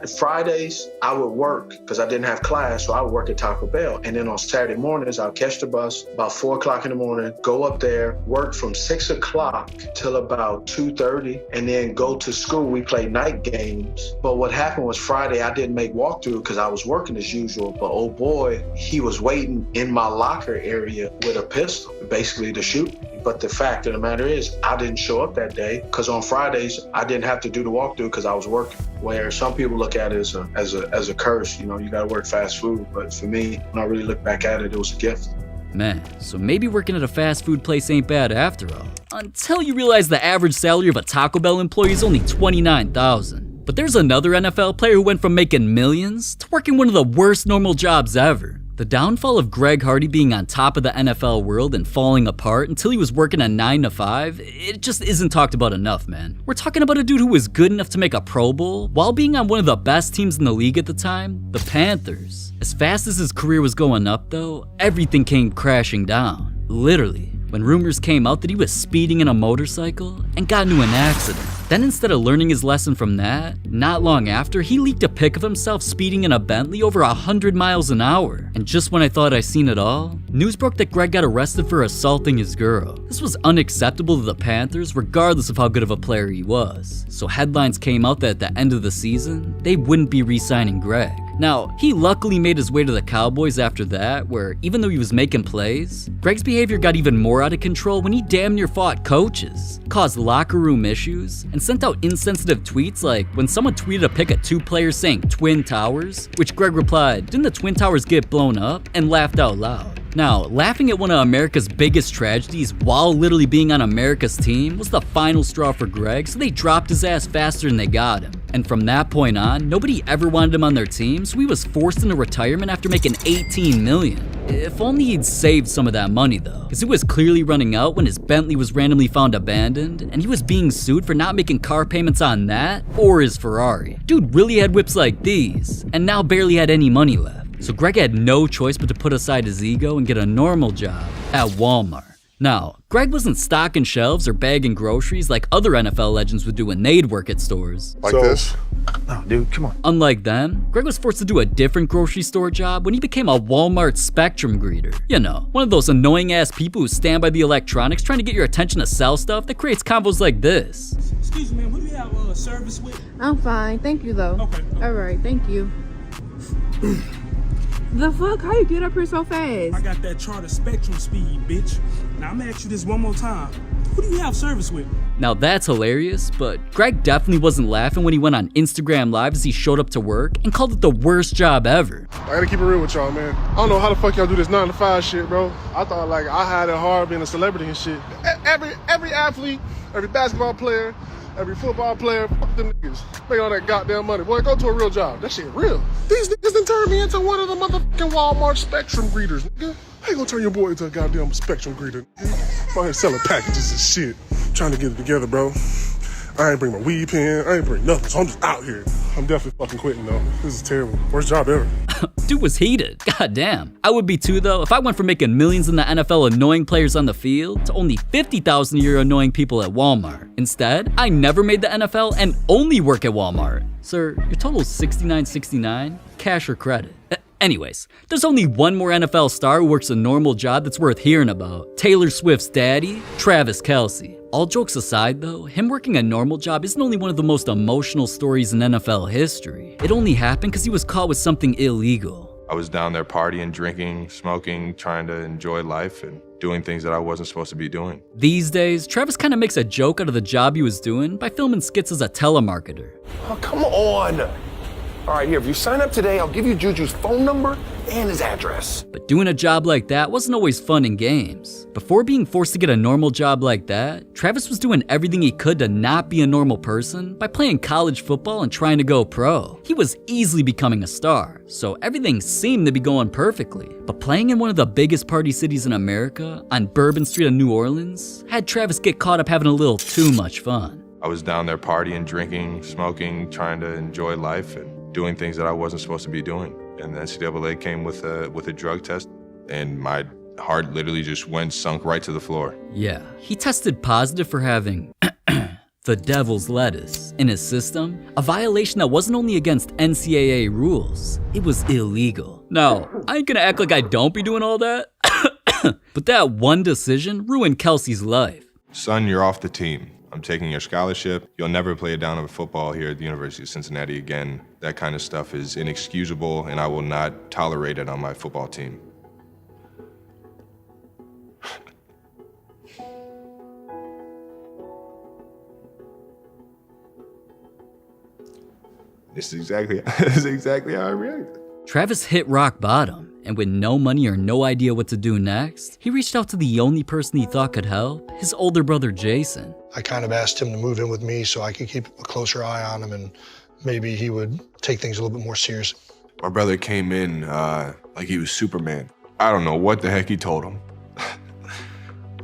Speaker 2: Fridays, I would work because I didn't have class, so I would work at Taco Bell. And then on Saturday mornings, I'll catch the bus about 4 o'clock in the morning, go up there, work from 6 o'clock till about 2:30, and then go to school. We play night games. But what happened was Friday, I didn't make walkthrough because I was working as usual. But oh boy, he was waiting in my locker area with a pistol, basically to shoot me. But the fact of the matter is, I didn't show up that day because on Fridays, I didn't have to do the walkthrough because I was working. Where some people look at it as a curse, you know, you gotta work fast food. But for me, when I really look back at it, it was a gift.
Speaker 1: Man, so maybe working at a fast food place ain't bad after all. Until you realize the average salary of a Taco Bell employee is only $29,000. But there's another NFL player who went from making millions to working one of the worst normal jobs ever. The downfall of Greg Hardy being on top of the NFL world and falling apart until he was working a 9 to 5, it just isn't talked about enough, man. We're talking about a dude who was good enough to make a Pro Bowl while being on one of the best teams in the league at the time, the Panthers. As fast as his career was going up though, everything came crashing down. Literally. When rumors came out that he was speeding in a motorcycle and got into an accident. Then instead of learning his lesson from that, not long after, he leaked a pic of himself speeding in a Bentley over 100 miles an hour. And just when I thought I seen it all, news broke that Greg got arrested for assaulting his girl. This was unacceptable to the Panthers regardless of how good of a player he was. So headlines came out that at the end of the season, they wouldn't be re-signing Greg. Now, he luckily made his way to the Cowboys after that, where even though he was making plays, Greg's behavior got even more out of control when he damn near fought coaches, caused locker room issues, and sent out insensitive tweets like when someone tweeted a pic of 2 players saying Twin Towers, which Greg replied, "Didn't the Twin Towers get blown up?" and laughed out loud. Now, laughing at one of America's biggest tragedies while literally being on America's team was the final straw for Greg, so they dropped his ass faster than they got him. And from that point on, nobody ever wanted him on their team, so he was forced into retirement after making $18 million. If only he'd saved some of that money though, because it was clearly running out when his Bentley was randomly found abandoned, and he was being sued for not making car payments on that or his Ferrari. Dude really had whips like these, and now barely had any money left. So Greg had no choice but to put aside his ego and get a normal job at Walmart. Now, Greg wasn't stocking shelves or bagging groceries like other NFL legends would do when they'd work at stores.
Speaker 7: Like this?
Speaker 16: Oh, dude, come on.
Speaker 1: Unlike them, Greg was forced to do a different grocery store job when he became a Walmart Spectrum greeter. You know, one of those annoying ass people who stand by the electronics trying to get your attention to sell stuff that creates combos like this.
Speaker 8: Excuse me, man, what do you have service with?
Speaker 17: I'm fine, thank you though.
Speaker 8: Okay.
Speaker 17: All right, thank you. The fuck? How you get up here so fast?
Speaker 8: I got that chart of Spectrum speed, bitch. Now I'm gonna ask you this one more time. Who do you have service with?
Speaker 1: Now that's hilarious, but Greg definitely wasn't laughing when he went on Instagram Live as he showed up to work and called it the worst job ever.
Speaker 7: I gotta keep it real with y'all, man. I don't know how the fuck y'all do this 9 to 5 shit, bro. I thought like I had it hard being a celebrity and shit. Every athlete, every basketball player, every football player, fuck them niggas. Make all that goddamn money. Boy, go to a real job. That shit real. These niggas done turned me into one of the motherfucking Walmart Spectrum greeters, nigga. How you gonna turn your boy into a goddamn Spectrum greeter, nigga? I'm here selling packages and shit. Trying to get it together, bro. I ain't bring my weed pen. I ain't bring nothing, so I'm just out here. I'm definitely fucking quitting, though. This is terrible. Worst job ever.
Speaker 1: Dude was heated. God damn. I would be too, though, if I went from making millions in the NFL annoying players on the field to only $50,000 a year annoying people at Walmart. Instead, I never made the NFL and only work at Walmart. Sir, your total is $69.69, cash or credit. Anyways, there's only one more NFL star who works a normal job that's worth hearing about. Taylor Swift's daddy, Travis Kelce. All jokes aside though, him working a normal job isn't only one of the most emotional stories in NFL history. It only happened because he was caught with something illegal.
Speaker 25: I was down there partying, drinking, smoking, trying to enjoy life and doing things that I wasn't supposed to be doing.
Speaker 1: These days, Travis kind of makes a joke out of the job he was doing by filming skits as a telemarketer.
Speaker 18: Oh, come on. All right, here, if you sign up today, I'll give you Juju's phone number and his address.
Speaker 1: But doing a job like that wasn't always fun and games. Before being forced to get a normal job like that, Travis was doing everything he could to not be a normal person by playing college football and trying to go pro. He was easily becoming a star, so everything seemed to be going perfectly. But playing in one of the biggest party cities in America, on Bourbon Street in New Orleans, had Travis get caught up having a little too much fun.
Speaker 25: I was down there partying, drinking, smoking, trying to enjoy life and doing things that I wasn't supposed to be doing. And the NCAA came with a drug test, and my Heart literally just sunk right to the floor.
Speaker 1: Yeah, he tested positive for having the devil's lettuce in his system, a violation that wasn't only against NCAA rules, it was illegal. Now, I ain't gonna act like I don't be doing all that, but that one decision ruined Kelsey's life.
Speaker 25: Son, you're off the team. I'm taking your scholarship. You'll never play a down of football here at the University of Cincinnati again. That kind of stuff is inexcusable, and I will not tolerate it on my football team. This is exactly how I reacted.
Speaker 1: Travis hit rock bottom, and with no money or no idea what to do next, he reached out to the only person he thought could help, his older brother Jason.
Speaker 3: I kind of asked him to move in with me so I could keep a closer eye on him and maybe he would take things a little bit more serious.
Speaker 25: My brother came in like he was Superman. I don't know what the heck he told him.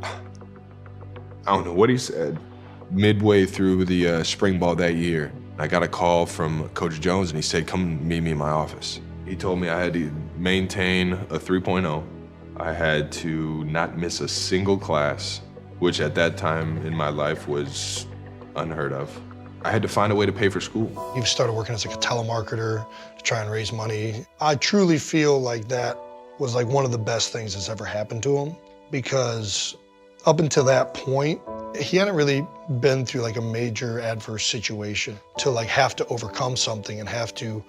Speaker 25: I don't know what he said. Midway through the spring ball that year, I got a call from Coach Jones and he said, come meet me in my office. He told me I had to maintain a 3.0. I had to not miss a single class, which at that time in my life was unheard of. I had to find a way to pay for school.
Speaker 3: He started working as like a telemarketer to try and raise money. I truly feel like that was like one of the best things that's ever happened to him, because up until that point, he hadn't really been through like a major adverse situation to like have to overcome something and have to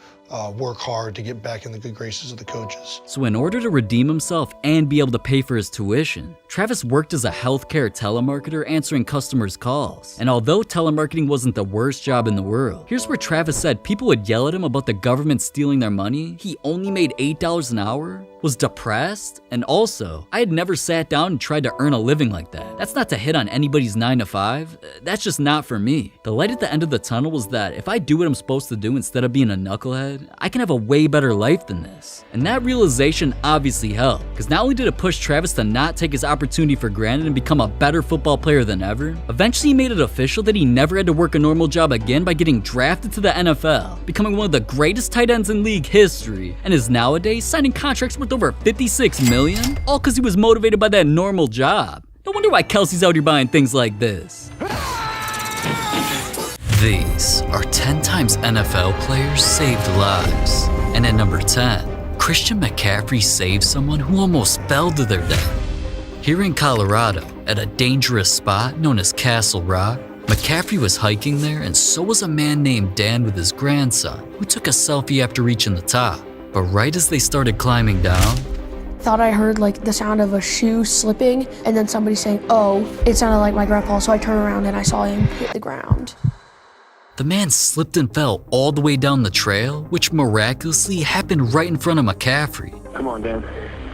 Speaker 3: work hard to get back in the good graces of the coaches.
Speaker 1: So in order to redeem himself and be able to pay for his tuition, Travis worked as a healthcare telemarketer answering customers' calls. And although telemarketing wasn't the worst job in the world, here's where Travis said people would yell at him about the government stealing their money. He only made $8 an hour, was depressed, and also, I had never sat down and tried to earn a living like that. That's not to hit on anybody's 9 to 5. That's just not for me. The light at the end of the tunnel was that if I do what I'm supposed to do instead of being a knucklehead, I can have a way better life than this. And that realization obviously helped, because not only did it push Travis to not take his opportunity for granted and become a better football player than ever, eventually he made it official that he never had to work a normal job again by getting drafted to the NFL, becoming one of the greatest tight ends in league history, and is nowadays signing contracts worth over $56 million, all because he was motivated by that normal job. No wonder why Kelsey's out here buying things like this. These are 10 times NFL players saved lives. And at number 10, Christian McCaffrey saved someone who almost fell to their death. Here in Colorado, at a dangerous spot known as Castle Rock, McCaffrey was hiking there, and so was a man named Dan with his grandson, who took a selfie after reaching the top. But right as they started climbing down,
Speaker 4: thought I heard like the sound of a shoe slipping and then somebody saying, "Oh," it sounded like my grandpa, so I turned around and I saw him hit the ground.
Speaker 1: the man slipped and fell all the way down the trail, which miraculously happened right in front of McCaffrey.
Speaker 6: Come on, Dan.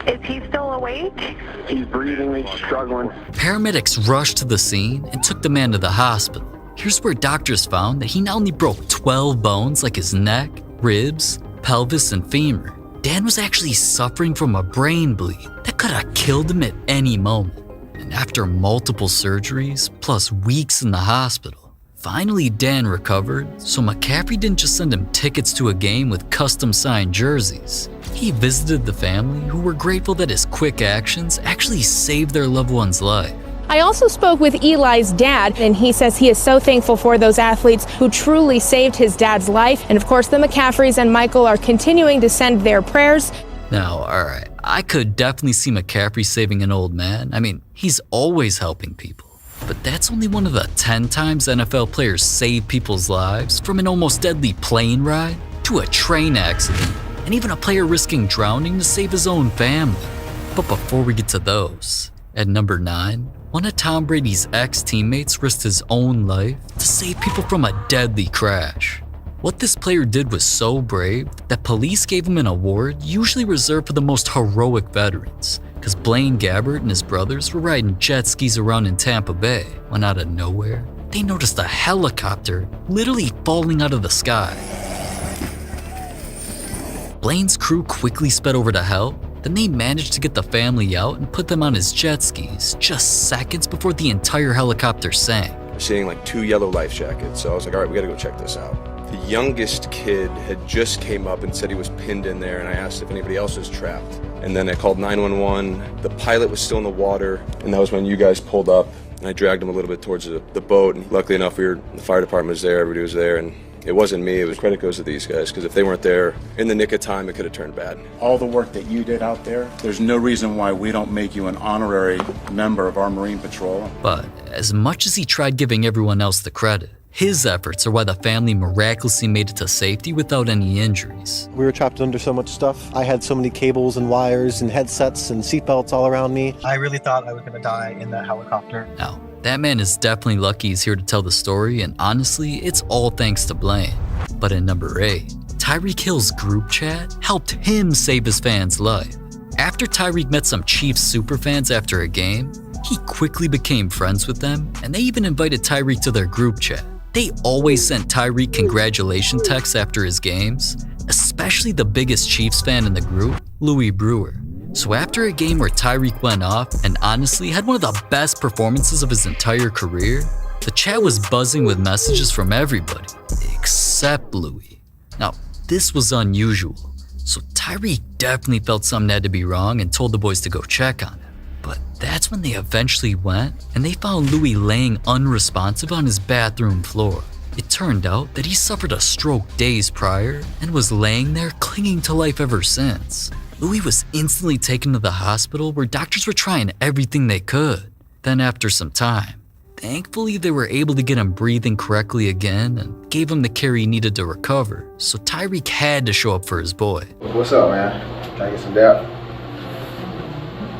Speaker 6: Is he still awake? He's breathing, he's struggling.
Speaker 1: Paramedics rushed to the scene and took the man to the hospital. Here's where doctors found that he not only broke 12 bones like his neck, ribs, pelvis, and femur, Dan was actually suffering from a brain bleed that could have killed him at any moment. And after multiple surgeries, plus weeks in the hospital, finally Dan recovered, so McCaffrey didn't just send him tickets to a game with custom-signed jerseys. He visited the family, who were grateful that his quick actions actually saved their loved one's life.
Speaker 14: I also spoke with Eli's dad, and he says he is so thankful for those athletes who truly saved his dad's life. And of course, the McCaffreys and Michael are continuing to send their prayers.
Speaker 1: Now, alright, I could definitely see McCaffrey saving an old man. I mean, he's always helping people. But that's only one of the 10 times NFL players saved people's lives, from an almost deadly plane ride to a train accident, and even a player risking drowning to save his own family. But before we get to those, at number 9, one of Tom Brady's ex-teammates risked his own life to save people from a deadly crash. What this player did was so brave that police gave him an award usually reserved for the most heroic veterans, because Blaine Gabbert and his brothers were riding jet skis around in Tampa Bay when out of nowhere, they noticed a helicopter literally falling out of the sky. Blaine's crew quickly sped over to help. Then they managed to get the family out and put them on his jet skis just seconds before the entire helicopter sank.
Speaker 23: We're seeing like 2 yellow life jackets, so I was like, all right, we gotta go check this out.
Speaker 9: The youngest kid had just came up and said he was pinned in there, and I asked if anybody else was trapped. And then I called 911. The pilot was still in the water, and that was when you guys pulled up. And I dragged him a little bit towards the boat, and luckily enough, the fire department was there, everybody was there, and it wasn't me. It was credit goes to these guys, because if they weren't there in the nick of time, it could have turned bad.
Speaker 10: All the work that you did out there, there's no reason why we don't make you an honorary member of our Marine Patrol.
Speaker 1: But as much as he tried giving everyone else the credit, his efforts are why the family miraculously made it to safety without any injuries.
Speaker 11: We were trapped under so much stuff. I had so many cables and wires and headsets and seatbelts all around me. I really thought I was gonna die in that helicopter.
Speaker 1: Now, that man is definitely lucky he's here to tell the story, and honestly, it's all thanks to Blaine. But in number 8, Tyreek Hill's group chat helped him save his fans' life. After Tyreek met some Chiefs superfans after a game, he quickly became friends with them, and they even invited Tyreek to their group chat. They always sent Tyreek congratulation texts after his games, especially the biggest Chiefs fan in the group, Louis Brewer. So after a game where Tyreek went off and honestly had one of the best performances of his entire career, the chat was buzzing with messages from everybody, except Louis. Now, this was unusual, so Tyreek definitely felt something had to be wrong and told the boys to go check on him. But that's when they eventually went, and they found Louis laying unresponsive on his bathroom floor. It turned out that he suffered a stroke days prior and was laying there clinging to life ever since. Louis was instantly taken to the hospital where doctors were trying everything they could. Then after some time, thankfully they were able to get him breathing correctly again and gave him the care he needed to recover, so Tyreek had to show up for his boy.
Speaker 20: What's up, man? Trying to get some depth?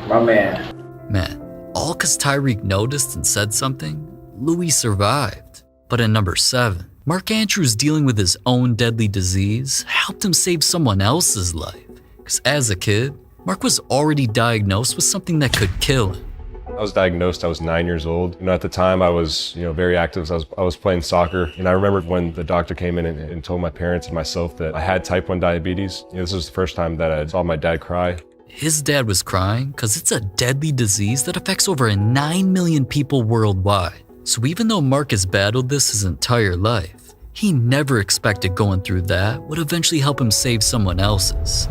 Speaker 20: My man.
Speaker 1: Man, all cause Tyreek noticed and said something, Louis survived. But in number 7, Mark Andrews dealing with his own deadly disease helped him save someone else's life. Cause as a kid, Mark was already diagnosed with something that could kill him.
Speaker 23: I was diagnosed, I was 9 years old. At the time I was, very active. I was playing soccer. And I remember when the doctor came in and told my parents and myself that I had type 1 diabetes. This was the first time that I saw my dad cry.
Speaker 1: His dad was crying because it's a deadly disease that affects over 9 million people worldwide. So even though Mark has battled this his entire life, he never expected going through that would eventually help him save someone else's.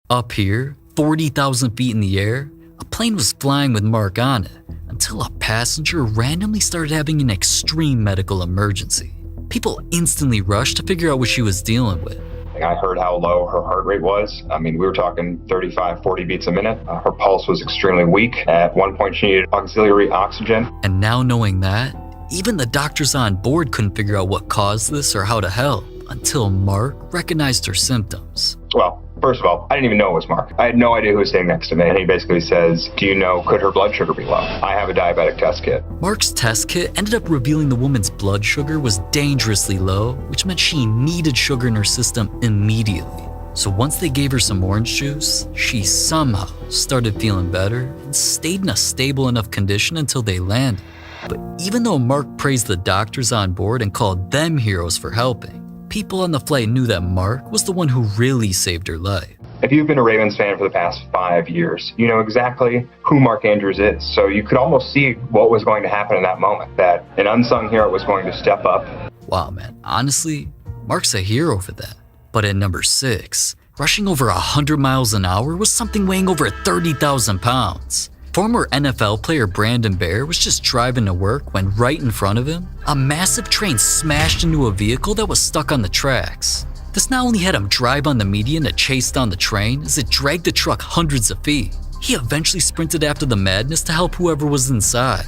Speaker 1: Up here, 40,000 feet in the air, a plane was flying with Mark on it until a passenger randomly started having an extreme medical emergency. People instantly rushed to figure out what she was dealing with.
Speaker 24: I heard how low her heart rate was. We were talking 35, 40 beats a minute. Her pulse was extremely weak. At one point, she needed auxiliary oxygen.
Speaker 1: And now knowing that, even the doctors on board couldn't figure out what caused this or how to help until Mark recognized her symptoms.
Speaker 24: Well, first of all, I didn't even know it was Mark. I had no idea who was sitting next to me. And he basically says, do you know, could her blood sugar be low? I have a diabetic test kit.
Speaker 1: Mark's test kit ended up revealing the woman's blood sugar was dangerously low, which meant she needed sugar in her system immediately. So once they gave her some orange juice, she somehow started feeling better and stayed in a stable enough condition until they landed. But even though Mark praised the doctors on board and called them heroes for helping, people on the flight knew that Mark was the one who really saved her life.
Speaker 24: If you've been a Ravens fan for the past 5 years, you know exactly who Mark Andrews is. So you could almost see what was going to happen in that moment, that an unsung hero was going to step up.
Speaker 1: Wow, man. Honestly, Mark's a hero for that. But at number 6, rushing over 100 miles an hour was something weighing over 30,000 pounds. Former NFL player Brandon Bear was just driving to work when right in front of him, a massive train smashed into a vehicle that was stuck on the tracks. This not only had him drive on the median to chase down the train as it dragged the truck hundreds of feet, he eventually sprinted after the madness to help whoever was inside.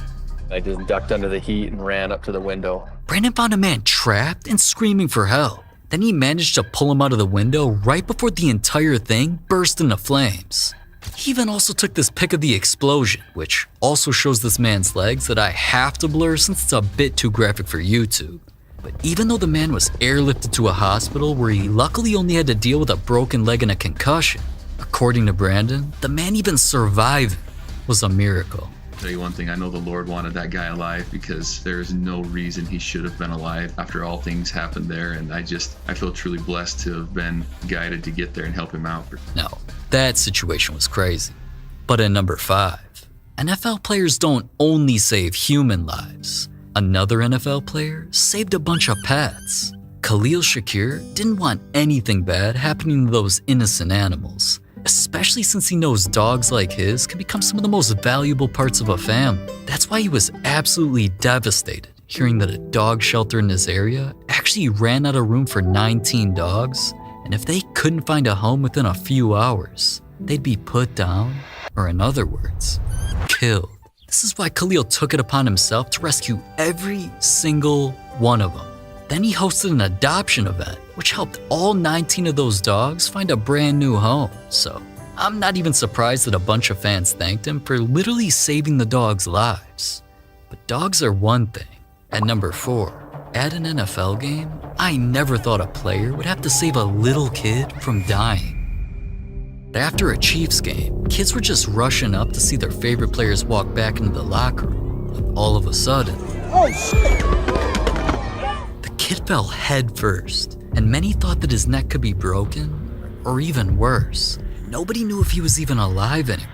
Speaker 26: I just ducked under the heat and ran up to the window.
Speaker 1: Brandon found a man trapped and screaming for help. Then he managed to pull him out of the window right before the entire thing burst into flames. He even also took this pic of the explosion, which also shows this man's legs that I have to blur since it's a bit too graphic for YouTube. But even though the man was airlifted to a hospital where he luckily only had to deal with a broken leg and a concussion, according to Brandon, the man even surviving was a miracle.
Speaker 28: I'll tell you one thing, I know the Lord wanted that guy alive because there is no reason he should have been alive after all things happened there, and I feel truly blessed to have been guided to get there and help him out.
Speaker 1: No, that situation was crazy. But at number 5, NFL players don't only save human lives. Another NFL player saved a bunch of pets. Khalil Shakir didn't want anything bad happening to those innocent animals, especially since he knows dogs like his can become some of the most valuable parts of a family. That's why he was absolutely devastated hearing that a dog shelter in his area actually ran out of room for 19 dogs, and if they couldn't find a home within a few hours, they'd be put down, or in other words, killed. This is why Khalil took it upon himself to rescue every single one of them. Then he hosted an adoption event, which helped all 19 of those dogs find a brand new home. So I'm not even surprised that a bunch of fans thanked him for literally saving the dogs' lives. But dogs are one thing. At number 4, at an NFL game, I never thought a player would have to save a little kid from dying. After a Chiefs game, kids were just rushing up to see their favorite players walk back into the locker room. When all of a sudden, oh shit! The kid fell head first, and many thought that his neck could be broken, or even worse. Nobody knew if he was even alive anymore,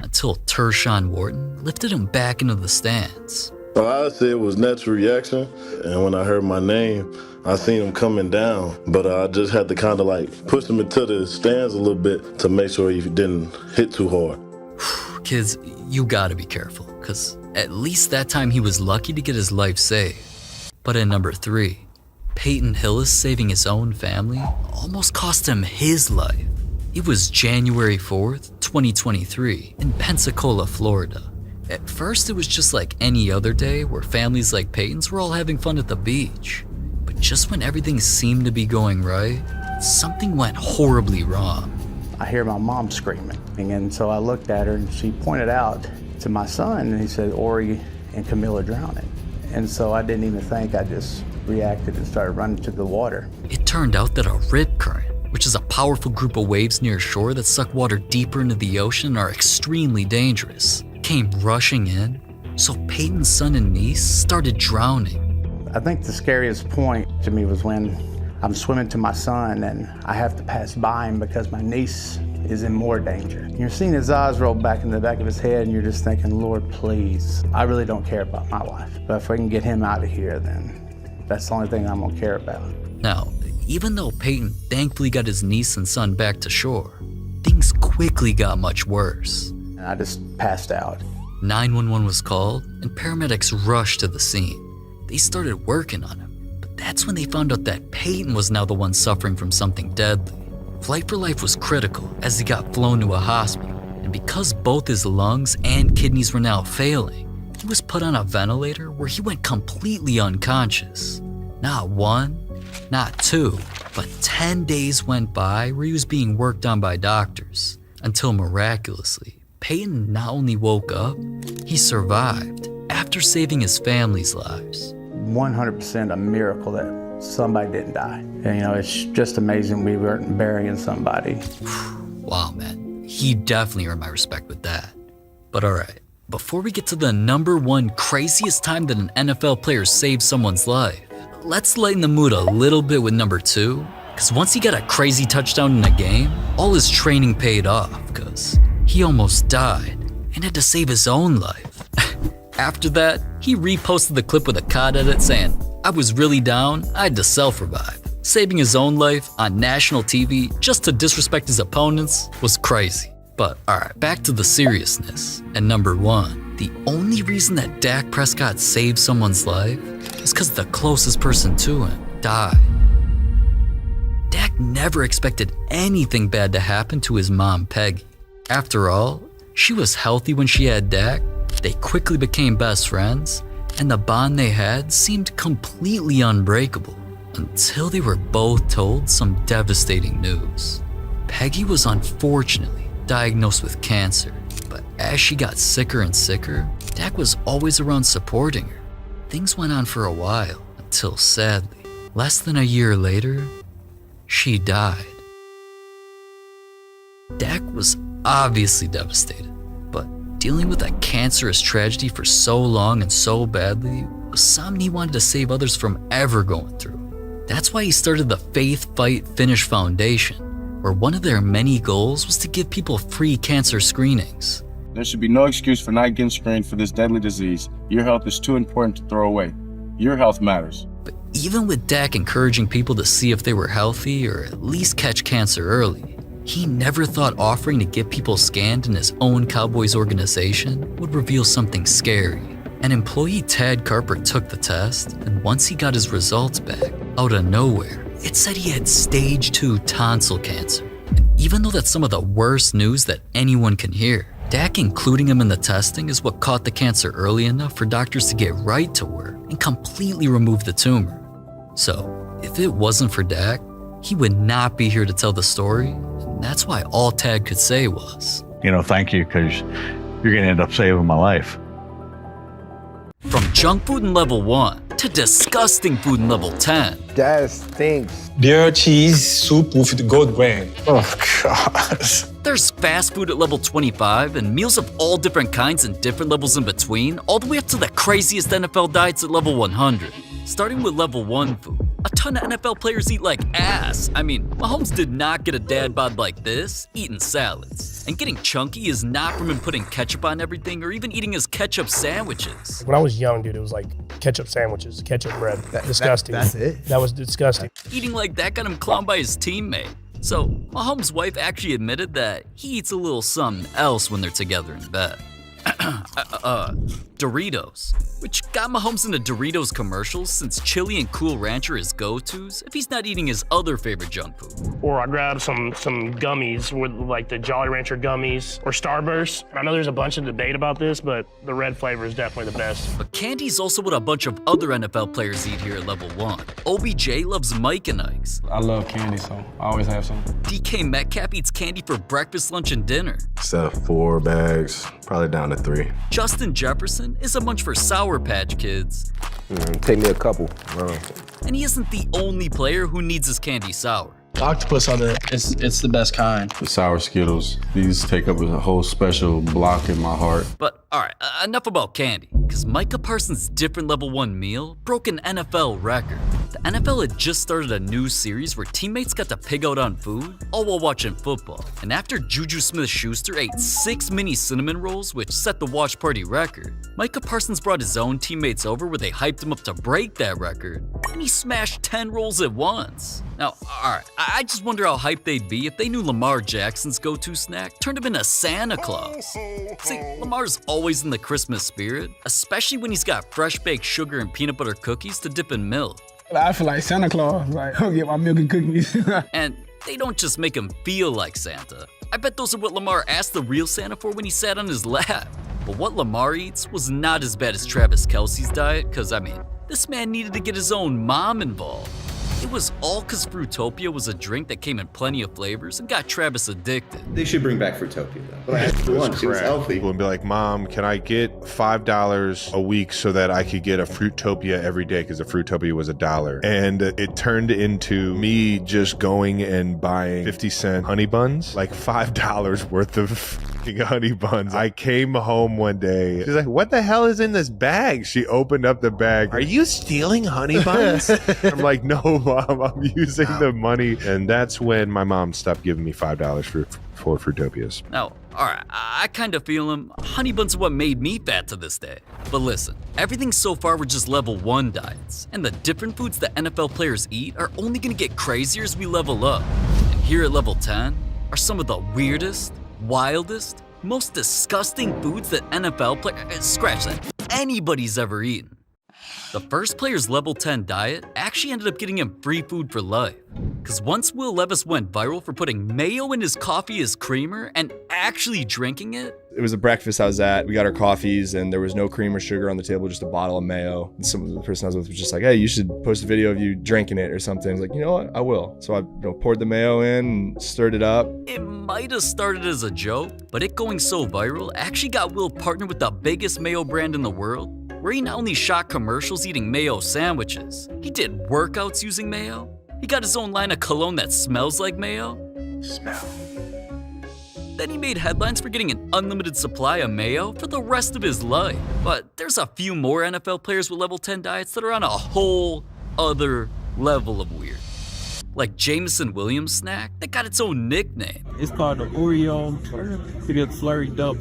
Speaker 1: until Tershawn Wharton lifted him back into the stands.
Speaker 5: So I said it was natural reaction, and when I heard my name, I seen him coming down, but I just had to kind of like push him into the stands a little bit to make sure he didn't hit too hard.
Speaker 1: Kids, you gotta be careful, because at least that time he was lucky to get his life saved. But at number 3, Peyton Hillis saving his own family almost cost him his life. It was January 4th, 2023 in Pensacola, Florida. At first, it was just like any other day where families like Peyton's were all having fun at the beach. But just when everything seemed to be going right, something went horribly wrong.
Speaker 12: I hear my mom screaming, and so I looked at her and she pointed out to my son and he said, Ori and Camille are drowning. And so I didn't even think, I just reacted and started running to the water.
Speaker 1: It turned out that a rip current, which is a powerful group of waves near shore that suck water deeper into the ocean and are extremely dangerous, came rushing in, so Peyton's son and niece started drowning.
Speaker 12: I think the scariest point to me was when I'm swimming to my son and I have to pass by him because my niece is in more danger. You're seeing his eyes roll back in the back of his head and you're just thinking, Lord, please, I really don't care about my life. But if we can get him out of here, then that's the only thing I'm gonna care about.
Speaker 1: Now, even though Peyton thankfully got his niece and son back to shore, things quickly got much worse.
Speaker 12: I just passed out.
Speaker 1: 911 was called and paramedics rushed to the scene. They started working on him, but that's when they found out that Peyton was now the one suffering from something deadly. Flight for life was critical as he got flown to a hospital, and because both his lungs and kidneys were now failing, he was put on a ventilator where he went completely unconscious. Not 1, not 2, but 10 days went by where he was being worked on by doctors, until miraculously, Peyton not only woke up, he survived after saving his family's lives.
Speaker 12: 100% a miracle that somebody didn't die. And, it's just amazing we weren't burying somebody.
Speaker 1: Wow, man. He definitely earned my respect with that. But all right, before we get to the number 1 craziest time that an NFL player saved someone's life, let's lighten the mood a little bit with number 2. Because once he got a crazy touchdown in a game, all his training paid off because he almost died and had to save his own life. After that, he reposted the clip with a COD edit saying, I was really down, I had to self-revive. Saving his own life on national TV just to disrespect his opponents was crazy. But alright, back to the seriousness. And number 1, the only reason that Dak Prescott saved someone's life is because the closest person to him died. Dak never expected anything bad to happen to his mom, Peggy. After all, she was healthy when she had Dak, they quickly became best friends, and the bond they had seemed completely unbreakable until they were both told some devastating news. Peggy was unfortunately diagnosed with cancer, but as she got sicker and sicker, Dak was always around supporting her. Things went on for a while until sadly, less than a year later, she died. Dak was obviously devastated, but dealing with a cancerous tragedy for so long and so badly was something he wanted to save others from ever going through. That's why he started the Faith Fight Finish Foundation, where one of their many goals was to give people free cancer screenings.
Speaker 13: There should be no excuse for not getting screened for this deadly disease. Your health is too important to throw away.
Speaker 2: Your health matters.
Speaker 1: But even with Dak encouraging people to see if they were healthy or at least catch cancer early, he never thought offering to get people scanned in his own Cowboys organization would reveal something scary. An employee, Tad Carper, took the test, and once he got his results back, out of nowhere, it said he had stage 2 tonsil cancer. And even though that's some of the worst news that anyone can hear, Dak including him in the testing is what caught the cancer early enough for doctors to get right to work and completely remove the tumor. So, if it wasn't for Dak, he would not be here to tell the story, and that's why all Tad could say was,
Speaker 13: thank you, because you're gonna end up saving my life.
Speaker 1: From junk food in level 1 to disgusting food in level 10.
Speaker 15: That stinks.
Speaker 16: Beer cheese soup with gold brain. Oh, God.
Speaker 1: There's fast food at level 25 and meals of all different kinds and different levels in between, all the way up to the craziest NFL diets at level 100. Starting with level 1 food, a ton of NFL players eat like ass. I mean, Mahomes did not get a dad bod like this, eating salads. And getting chunky is not from him putting ketchup on everything or even eating his ketchup sandwiches.
Speaker 19: When I was young, dude, it was like ketchup sandwiches, ketchup bread. Disgusting.
Speaker 15: That's it?
Speaker 19: That was disgusting.
Speaker 1: Eating like that got him clowned by his teammate. So, Mahomes' wife actually admitted that he eats a little something else when they're together in bed. Doritos, which got Mahomes into Doritos commercials since chili and Cool Ranch are his go-tos if he's not eating his other favorite junk food.
Speaker 19: Or I grabbed some gummies with like the Jolly Rancher gummies or Starburst. I know there's a bunch of debate about this, but the red flavor is definitely the best.
Speaker 1: But candy's also what a bunch of other NFL players eat here at level 1. OBJ loves Mike and Ike's.
Speaker 16: I love candy, so I always have some.
Speaker 1: DK Metcalf eats candy for breakfast, lunch, and dinner.
Speaker 21: Instead of 4 bags, probably down to 3.
Speaker 1: Justin Jefferson is a munch for Sour Patch Kids.
Speaker 21: Take me a couple.
Speaker 1: And he isn't the only player who needs his candy sour.
Speaker 16: Octopus on there, it's the best kind.
Speaker 2: The sour Skittles, these take up a whole special block in my heart.
Speaker 1: But alright, enough about candy, because Micah Parsons' different level 1 meal broke an NFL record. The NFL had just started a new series where teammates got to pig out on food, all while watching football. And after Juju Smith-Schuster ate 6 mini cinnamon rolls, which set the watch party record, Micah Parsons brought his own teammates over where they hyped him up to break that record, and he smashed 10 rolls at once. Now, alright, I just wonder how hyped they'd be if they knew Lamar Jackson's go-to snack turned him into Santa Claus. See, Lamar's always in the Christmas spirit, especially when he's got fresh baked sugar and peanut butter cookies to dip in milk.
Speaker 16: I feel like Santa Claus, like, I'll get my milk and cookies.
Speaker 1: And they don't just make him feel like Santa. I bet those are what Lamar asked the real Santa for when he sat on his lap. But what Lamar eats was not as bad as Travis Kelce's diet, cause I mean, this man needed to get his own mom involved. It was all because Fruitopia was a drink that came in plenty of flavors and got Travis addicted.
Speaker 22: They should bring back Fruitopia, though. But I had for lunch, it was healthy.
Speaker 25: People would be like, Mom, can I get $5 a week so that I could get a Fruitopia every day? Because the Fruitopia was $1. And it turned into me just going and buying 50-cent honey buns, like $5 worth of fucking honey buns. I came home one day. She's like, what the hell is in this bag? She opened up the bag. Are you stealing honey buns? I'm like, no, Mom, I'm using the money. And that's when my mom stopped giving me $5 for Fruitopias.
Speaker 1: Now, alright, I kind of feel him. Honey buns are what made me fat to this day. But listen, everything so far were just level 1 diets. And the different foods that NFL players eat are only gonna get crazier as we level up. And here at level 10 are some of the weirdest, wildest, most disgusting foods that NFL players, scratch that, anybody's ever eaten. The first player's level 10 diet actually ended up getting him free food for life. Cause once Will Levis went viral for putting mayo in his coffee as creamer and actually drinking it.
Speaker 27: It was a breakfast I was at. We got our coffees and there was no cream or sugar on the table, just a bottle of mayo. And the person I was with was just like, hey, you should post a video of you drinking it or something. I was like, you know what, I will. So I poured the mayo in and stirred it up.
Speaker 1: It might have started as a joke, but it going so viral actually got Will partnered with the biggest mayo brand in the world, where he not only shot commercials eating mayo sandwiches, he did workouts using mayo. He got his own line of cologne that smells like mayo.
Speaker 27: Smell.
Speaker 1: Then he made headlines for getting an unlimited supply of mayo for the rest of his life. But there's a few more NFL players with level 10 diets that are on a whole other level of weird. Like Jameson Williams snack that got its own nickname.
Speaker 8: It's called the Oreo. It is flurried up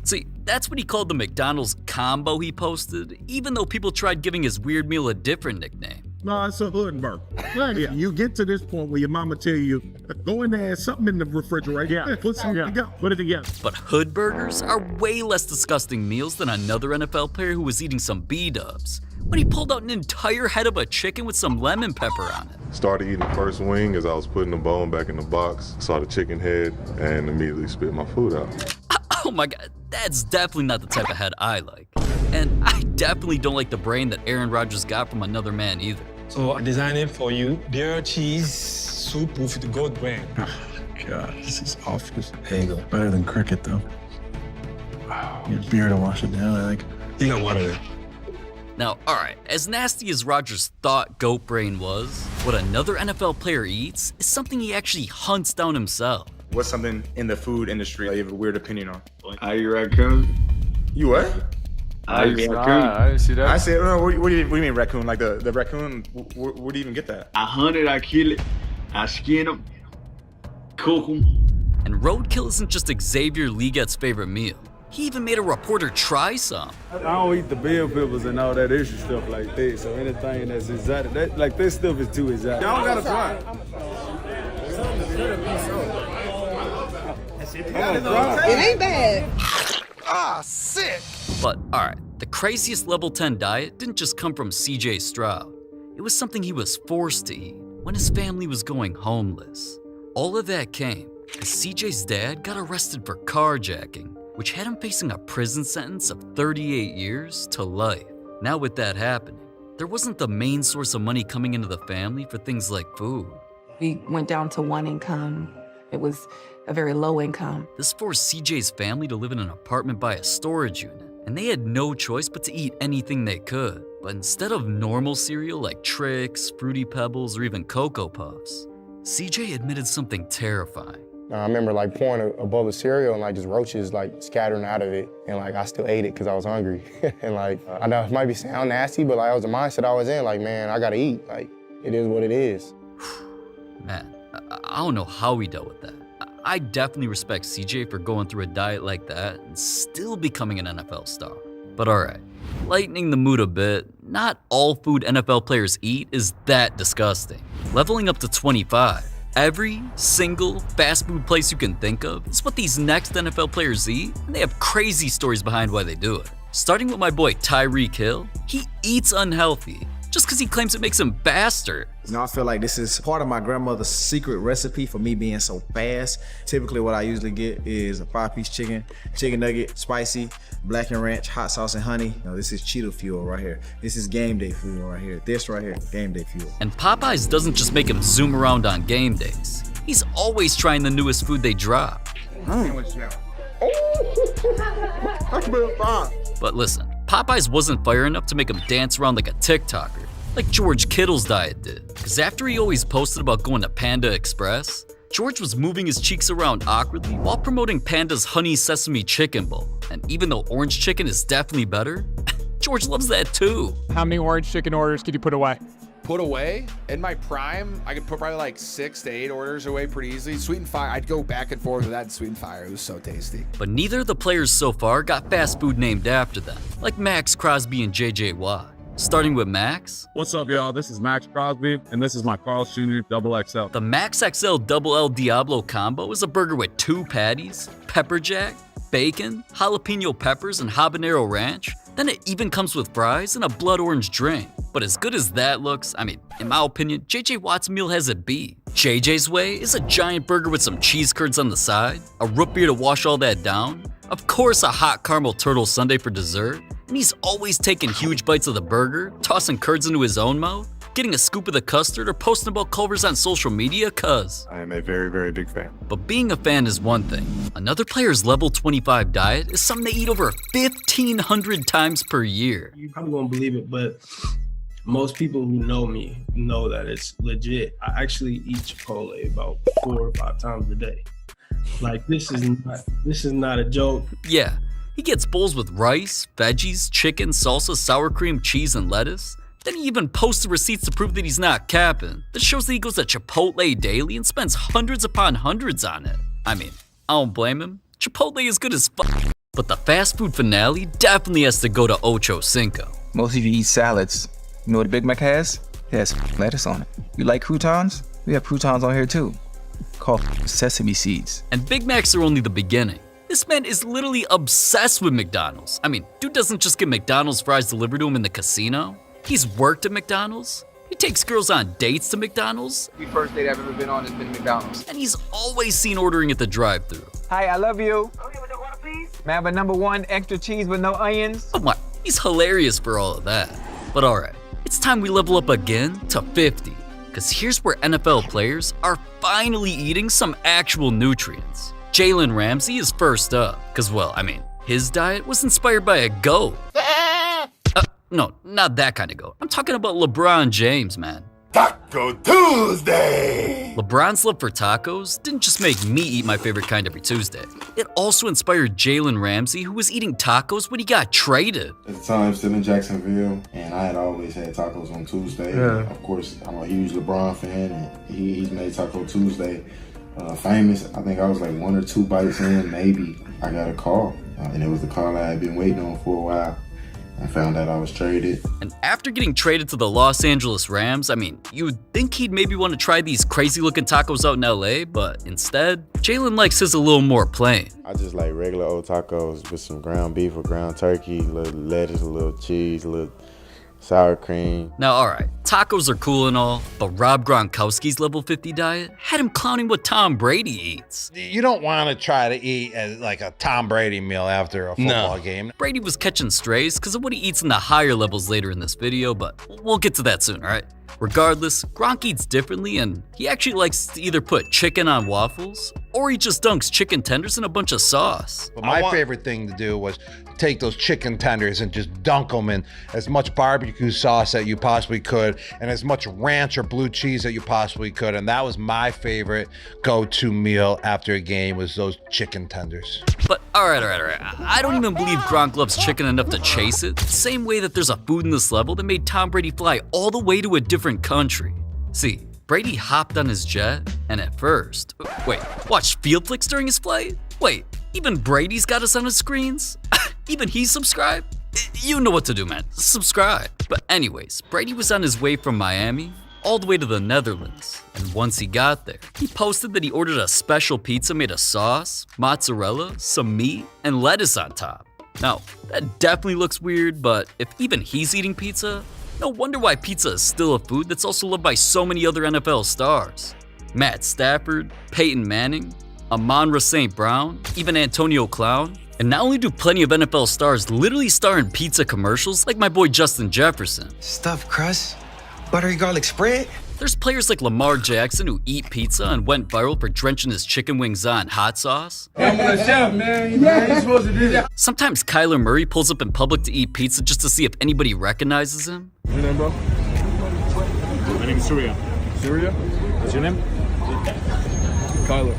Speaker 1: See, that's what he called the McDonald's combo he posted, even though people tried giving his weird meal a different nickname.
Speaker 3: No, it's a hood burger. Yeah. You get to this point where your mama tell you, go in there, something in the refrigerator. Put something together. Put it together.
Speaker 1: But hood burgers are way less disgusting meals than another NFL player who was eating some B-dubs when he pulled out an entire head of a chicken with some lemon pepper on it.
Speaker 4: Started eating the first wing as I was putting the bone back in the box. Saw the chicken head and immediately spit my food out.
Speaker 1: Oh my god, that's definitely not the type of head I like. And I definitely don't like the brain that Aaron Rodgers got from another man either.
Speaker 16: So I designed it for you. Beer cheese soup with the gold brand.
Speaker 3: Oh, God, this is awful. There you go. Better than cricket, though. Wow. Need beer to wash it down, I think.
Speaker 16: You got water there.
Speaker 1: Now, alright, as nasty as Rodgers thought goat brain was, what another NFL player eats is something he actually hunts down himself.
Speaker 10: What's something in the food industry that you have a weird opinion on?
Speaker 20: I eat raccoon.
Speaker 10: You what?
Speaker 20: I eat raccoon.
Speaker 21: I didn't see that.
Speaker 10: I said, no, what do you mean raccoon? Like the raccoon, where do you even get that?
Speaker 20: I hunt it, I kill it, I skin them, cook them.
Speaker 1: And roadkill isn't just Xavier Leget's favorite meal. He even made a reporter try some.
Speaker 2: I don't eat the bell peppers and all that extra stuff like that, so anything that's exotic, that stuff is too exotic. Y'all gotta try it.
Speaker 6: It ain't bad.
Speaker 1: Ah, sick! But alright, the craziest level 10 diet didn't just come from CJ Stroud. It was something he was forced to eat when his family was going homeless. All of that came because CJ's dad got arrested for carjacking, which had him facing a prison sentence of 38 years to life. Now with that happening, there wasn't the main source of money coming into the family for things like food.
Speaker 7: We went down to one income. It was a very low income.
Speaker 1: This forced CJ's family to live in an apartment by a storage unit, and they had no choice but to eat anything they could. But instead of normal cereal like Trix, Fruity Pebbles, or even Cocoa Puffs, CJ admitted something terrifying.
Speaker 14: I remember like pouring a bowl of cereal and like just roaches like scattering out of it, and like I still ate it because I was hungry. And like I know it might sound nasty, but like that was the mindset I was in. Like, man, I gotta eat. Like, it is what it is.
Speaker 1: Man, I don't know how he dealt with that. I definitely respect CJ for going through a diet like that and still becoming an NFL star. But alright, lightening the mood a bit, not all food NFL players eat is that disgusting. Leveling up to 25. Every single fast food place you can think of is what these next NFL players eat, and they have crazy stories behind why they do it. Starting with my boy Tyreek Hill, he eats unhealthy just because he claims it makes him faster.
Speaker 15: You know, I feel like this is part of my grandmother's secret recipe for me being so fast. Typically what I usually get is a 5-piece chicken nugget, spicy, black and ranch, hot sauce and honey. You know, this is Cheeto fuel right here. This is game day fuel right here. This right here, game day fuel.
Speaker 1: And Popeyes doesn't just make him zoom around on game days. He's always trying the newest food they drop. But listen, Popeyes wasn't fire enough to make him dance around like a TikToker, like George Kittle's diet did. Because after he always posted about going to Panda Express, George was moving his cheeks around awkwardly while promoting Panda's honey sesame chicken bowl. And even though orange chicken is definitely better, George loves that too.
Speaker 17: How many orange chicken orders could you put away?
Speaker 18: Put away? In my prime, I could put probably like 6 to 8 orders away pretty easily. Sweet and fire, I'd go back and forth with that and sweet and fire. It was so tasty.
Speaker 1: But neither of the players so far got fast food named after them, like Max Crosby and JJ Watt. Starting with Max.
Speaker 29: What's up, y'all? This is Max Crosby, and this is my Carl's Jr. Double XL.
Speaker 1: The Max XL Double L Diablo combo is a burger with 2 patties, pepper jack, bacon, jalapeno peppers, and habanero ranch. Then it even comes with fries and a blood orange drink. But as good as that looks, I mean, in my opinion, JJ Watt's meal has it beat. JJ's way is a giant burger with some cheese curds on the side, a root beer to wash all that down, of course a hot caramel turtle sundae for dessert, and he's always taking huge bites of the burger, tossing curds into his own mouth, getting a scoop of the custard, or posting about Culver's on social media, cuz.
Speaker 27: I am a very, very big fan.
Speaker 1: But being a fan is one thing. Another player's level 25 diet is something they eat over 1,500 times per year.
Speaker 30: You probably won't believe it, but most people who know me know that it's legit. I actually eat Chipotle about 4 or 5 times a day. Like, this is not a joke.
Speaker 1: Yeah, he gets bowls with rice, veggies, chicken, salsa, sour cream, cheese, and lettuce. Then he even posts receipts to prove that he's not capping. That shows that he goes to Chipotle daily and spends hundreds upon hundreds on it. I mean, I don't blame him. Chipotle is good as fuck. But the fast food finale definitely has to go to Ocho Cinco.
Speaker 5: Most of you eat salads. You know what a Big Mac has? It has lettuce on it. You like croutons? We have croutons on here too. Called sesame seeds.
Speaker 1: And Big Macs are only the beginning. This man is literally obsessed with McDonald's. I mean, dude doesn't just get McDonald's fries delivered to him in the casino. He's worked at McDonald's. He takes girls on dates to McDonald's.
Speaker 5: The first date I've ever been on has been McDonald's.
Speaker 1: And he's always seen ordering at the drive-thru.
Speaker 5: Hi, I love you. May I have a #1 extra cheese with no onions?
Speaker 1: Oh my, he's hilarious for all of that. But alright, it's time we level up again to 50. Cause here's where NFL players are finally eating some actual nutrients. Jalen Ramsey is first up. Cause well, I mean, his diet was inspired by a goat. No, not that kind of goat. I'm talking about LeBron James, man.
Speaker 6: Taco Tuesday!
Speaker 1: LeBron's love for tacos didn't just make me eat my favorite kind every Tuesday. It also inspired Jalen Ramsey, who was eating tacos when he got traded.
Speaker 20: At the time, still in Jacksonville, and I had always had tacos on Tuesday.
Speaker 1: Yeah.
Speaker 20: Of course, I'm a huge LeBron fan, and he's made Taco Tuesday famous. I think I was like 1 or 2 bites in, maybe. I got a call, and it was the call I had been waiting on for a while. I found out I was traded.
Speaker 1: And after getting traded to the Los Angeles Rams, I mean, you'd think he'd maybe want to try these crazy looking tacos out in LA, but instead, Jalen likes his a little more plain.
Speaker 20: I just like regular old tacos with some ground beef or ground turkey, a little lettuce, a little cheese, a little sour cream.
Speaker 1: Now, alright, tacos are cool and all, but Rob Gronkowski's level 50 diet had him clowning what Tom Brady eats.
Speaker 9: You don't want to try to eat like a Tom Brady meal after a football game.
Speaker 1: Brady was catching strays because of what he eats in the higher levels later in this video, but we'll get to that soon, alright? Regardless, Gronk eats differently, and he actually likes to either put chicken on waffles, or he just dunks chicken tenders in a bunch of sauce.
Speaker 9: But my favorite thing to do was take those chicken tenders and just dunk them in as much barbecue sauce that you possibly could, and as much ranch or blue cheese that you possibly could. And that was my favorite go-to meal after a game, was those chicken tenders.
Speaker 1: But alright. I don't even believe Gronk loves chicken enough to chase it, the same way that there's a food in this level that made Tom Brady fly all the way to a different country. See, Brady hopped on his jet, and at first, wait, watched FieldFlix during his flight? Wait, even Brady's got us on his screens? Even he's subscribed? You know what to do, man. Subscribe. But anyways, Brady was on his way from Miami all the way to the Netherlands. And once he got there, he posted that he ordered a special pizza made of sauce, mozzarella, some meat, and lettuce on top. Now, that definitely looks weird, but if even he's eating pizza, no wonder why pizza is still a food that's also loved by so many other NFL stars. Matt Stafford, Peyton Manning, Amon-Ra St. Brown, even Antonio Clown. And not only do plenty of NFL stars literally star in pizza commercials like my boy Justin Jefferson.
Speaker 5: Stuffed crust? Buttery garlic spread?
Speaker 1: There's players like Lamar Jackson who eat pizza and went viral for drenching his chicken wings on hot sauce.
Speaker 6: I'm the chef, man. You're supposed to do that.
Speaker 1: Sometimes Kyler Murray pulls up in public to eat pizza just to see if anybody recognizes him.
Speaker 29: What's your name, bro? My name is Surya. Surya? What's your name? Kyler.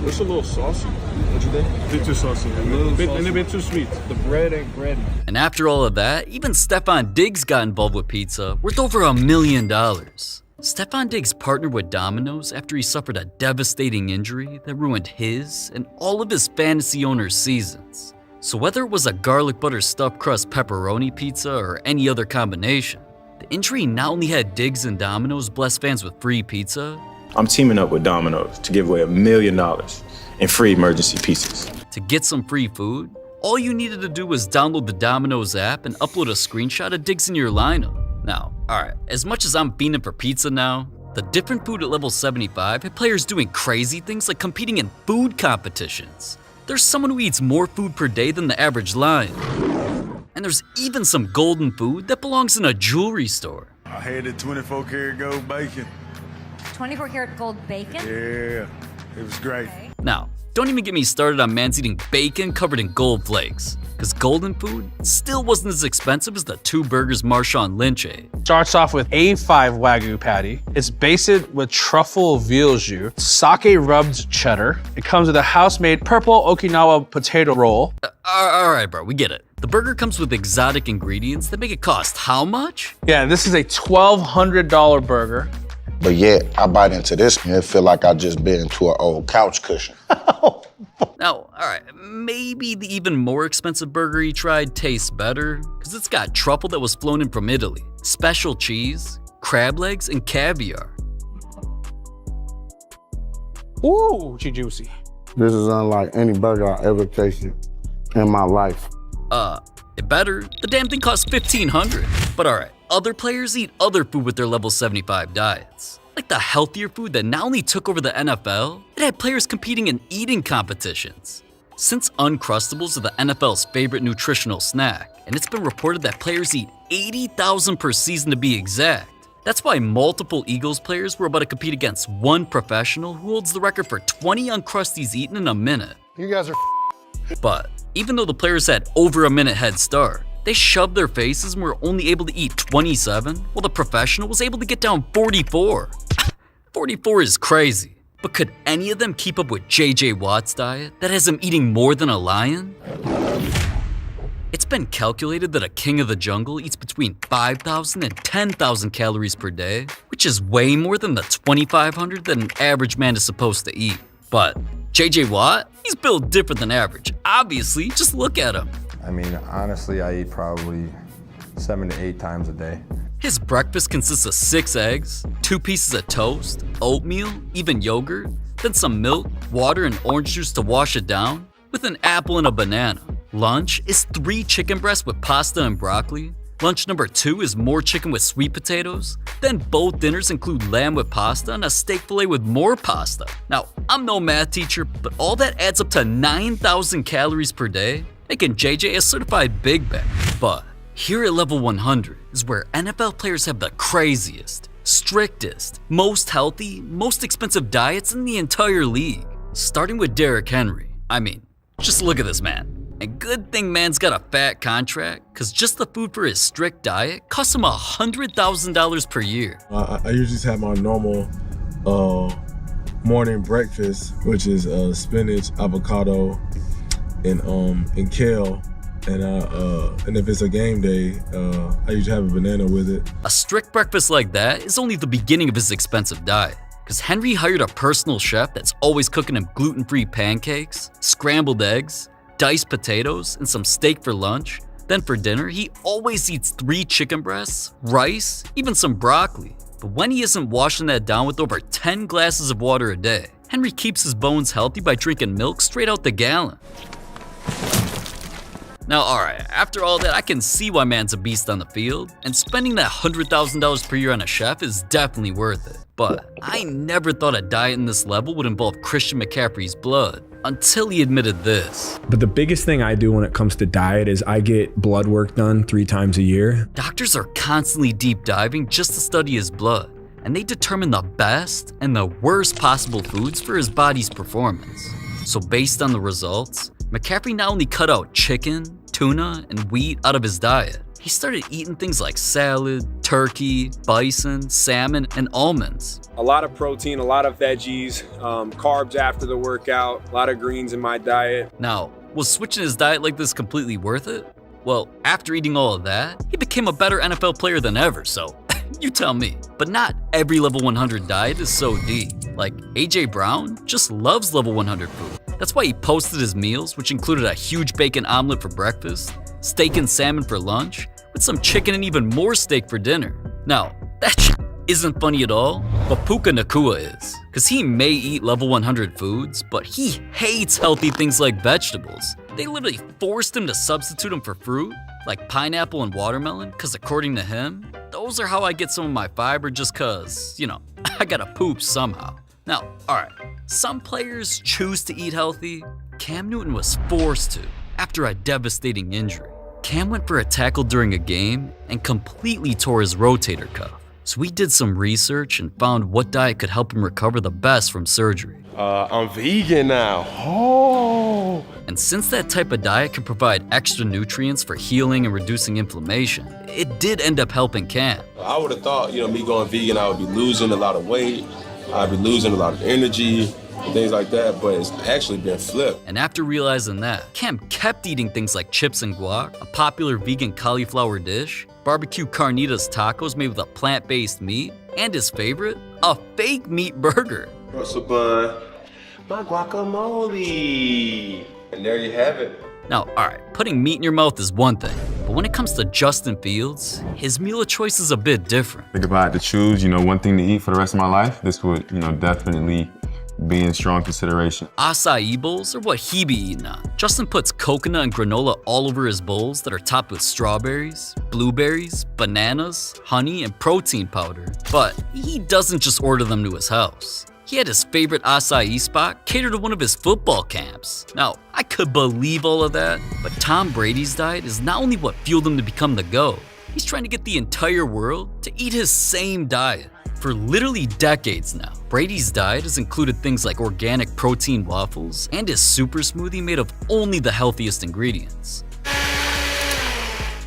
Speaker 29: It's a little saucy. What you think? A bit too saucy. A bit too sweet. The bread ain't bread.
Speaker 1: And after all of that, even Stephon Diggs got involved with pizza, worth over $1 million. Stephon Diggs partnered with Domino's after he suffered a devastating injury that ruined his and all of his fantasy owners' seasons. So whether it was a garlic butter stuffed crust pepperoni pizza or any other combination, the injury not only had Diggs and Domino's bless fans with free pizza,
Speaker 11: I'm teaming up with Domino's to give away $1 million in free emergency pizzas.
Speaker 1: To get some free food, all you needed to do was download the Domino's app and upload a screenshot of Diggs in your lineup. Now, alright, as much as I'm fiending for pizza now, the different food at level 75 had players doing crazy things like competing in food competitions. There's someone who eats more food per day than the average lion. And there's even some golden food that belongs in a jewelry store.
Speaker 2: I had the 24 karat gold bacon.
Speaker 12: 24 karat gold bacon?
Speaker 2: Yeah, it was great.
Speaker 1: Now, don't even get me started on man's eating bacon covered in gold flakes, because golden food still wasn't as expensive as the 2 burgers Marshawn Lynch ate.
Speaker 13: Starts off with A5 Wagyu patty. It's basted with truffle veal jus, sake rubbed cheddar. It comes with a house-made purple Okinawa potato roll.
Speaker 1: Alright bro, we get it. The burger comes with exotic ingredients that make it cost how much?
Speaker 13: Yeah, this is a $1,200 burger.
Speaker 3: But yet, I bite into this and it feel like I just bit into an old couch cushion.
Speaker 1: Now, alright, maybe the even more expensive burger he tried tastes better, because it's got truffle that was flown in from Italy, special cheese, crab legs, and caviar.
Speaker 30: Ooh, juicy.
Speaker 4: This is unlike any burger I ever tasted in my life.
Speaker 1: It better. The damn thing costs $1,500. But alright, other players eat other food with their level 75 diets. Like the healthier food that not only took over the NFL, it had players competing in eating competitions. Since Uncrustables are the NFL's favorite nutritional snack, and it's been reported that players eat 80,000 per season to be exact, that's why multiple Eagles players were about to compete against one professional who holds the record for 20 Uncrusties eaten in a minute.
Speaker 4: You guys are
Speaker 1: But even though the players had over a minute head start, they shoved their faces and were only able to eat 27, while the professional was able to get down 44. 44 is crazy, but could any of them keep up with JJ Watt's diet that has him eating more than a lion? It's been calculated that a king of the jungle eats between 5,000 and 10,000 calories per day, which is way more than the 2,500 that an average man is supposed to eat. But JJ Watt, he's built different than average. Obviously, just look at him.
Speaker 21: I mean, honestly, I eat probably 7 to 8 times a day.
Speaker 1: His breakfast consists of 6 eggs, 2 pieces of toast, oatmeal, even yogurt, then some milk, water, and orange juice to wash it down, with an apple and a banana. Lunch is 3 chicken breasts with pasta and broccoli. Lunch number 2 is more chicken with sweet potatoes. Then both dinners include lamb with pasta and a steak fillet with more pasta. Now, I'm no math teacher, but all that adds up to 9,000 calories per day, making JJ a certified Big Bag. But here at level 100 is where NFL players have the craziest, strictest, most healthy, most expensive diets in the entire league. Starting with Derrick Henry. I mean, just look at this man. And good thing man's got a fat contract, cause just the food for his strict diet costs him $100,000 per year.
Speaker 29: I usually just have my normal morning breakfast, which is spinach, avocado, and kale. And if it's a game day, I usually have a banana with it.
Speaker 1: A strict breakfast like that is only the beginning of his expensive diet, cause Henry hired a personal chef that's always cooking him gluten-free pancakes, scrambled eggs, diced potatoes, and some steak for lunch. Then for dinner, he always eats 3 chicken breasts, rice, even some broccoli. But when he isn't washing that down with over 10 glasses of water a day, Henry keeps his bones healthy by drinking milk straight out the gallon. Now, alright, after all that, I can see why man's a beast on the field, and spending that $100,000 per year on a chef is definitely worth it. But I never thought a diet in this level would involve Christian McCaffrey's blood, until he admitted this.
Speaker 8: But the biggest thing I do when it comes to diet is I get blood work done 3 times a year.
Speaker 1: Doctors are constantly deep diving just to study his blood, and they determine the best and the worst possible foods for his body's performance. So based on the results, McCaffrey not only cut out chicken, tuna, and wheat out of his diet, he started eating things like salad, turkey, bison, salmon, and almonds.
Speaker 19: A lot of protein, a lot of veggies, carbs after the workout, a lot of greens in my diet.
Speaker 1: Now, was switching his diet like this completely worth it? Well, after eating all of that, he became a better NFL player than ever, so you tell me. But not every level 100 diet is so deep. Like, AJ Brown just loves level 100 food. That's why he posted his meals, which included a huge bacon omelet for breakfast, steak and salmon for lunch, with some chicken and even more steak for dinner. Now, that isn't funny at all, but Puka Nacua is. Cause he may eat level 100 foods, but he hates healthy things like vegetables. They literally forced him to substitute them for fruit, like pineapple and watermelon, cause according to him, those are how I get some of my fiber just cause, you know, I gotta poop somehow. Now, alright, some players choose to eat healthy. Cam Newton was forced to, after a devastating injury. Cam went for a tackle during a game and completely tore his rotator cuff. So we did some research and found what diet could help him recover the best from surgery.
Speaker 21: I'm vegan now. Oh.
Speaker 1: And since that type of diet can provide extra nutrients for healing and reducing inflammation, it did end up helping Cam.
Speaker 21: I would have thought, me going vegan, I would be losing a lot of weight. I'd be losing a lot of energy and things like that, but it's actually been flipped.
Speaker 1: And after realizing that, Cam kept eating things like chips and guac, a popular vegan cauliflower dish, barbecue carnitas tacos made with a plant-based meat, and his favorite, a fake meat burger.
Speaker 21: Russell Bud, my guacamole. And there you have it.
Speaker 1: Now, alright, putting meat in your mouth is one thing, but when it comes to Justin Fields, his meal of choice is a bit different.
Speaker 7: Think if I had to choose, one thing to eat for the rest of my life, this would, definitely be in strong consideration.
Speaker 1: Acai bowls are what he be eating on. Justin puts coconut and granola all over his bowls that are topped with strawberries, blueberries, bananas, honey, and protein powder. But he doesn't just order them to his house. He had his favorite acai spot catered to one of his football camps. Now, I could believe all of that, but Tom Brady's diet is not only what fueled him to become the GOAT, he's trying to get the entire world to eat his same diet. For literally decades now, Brady's diet has included things like organic protein waffles and his super smoothie made of only the healthiest ingredients.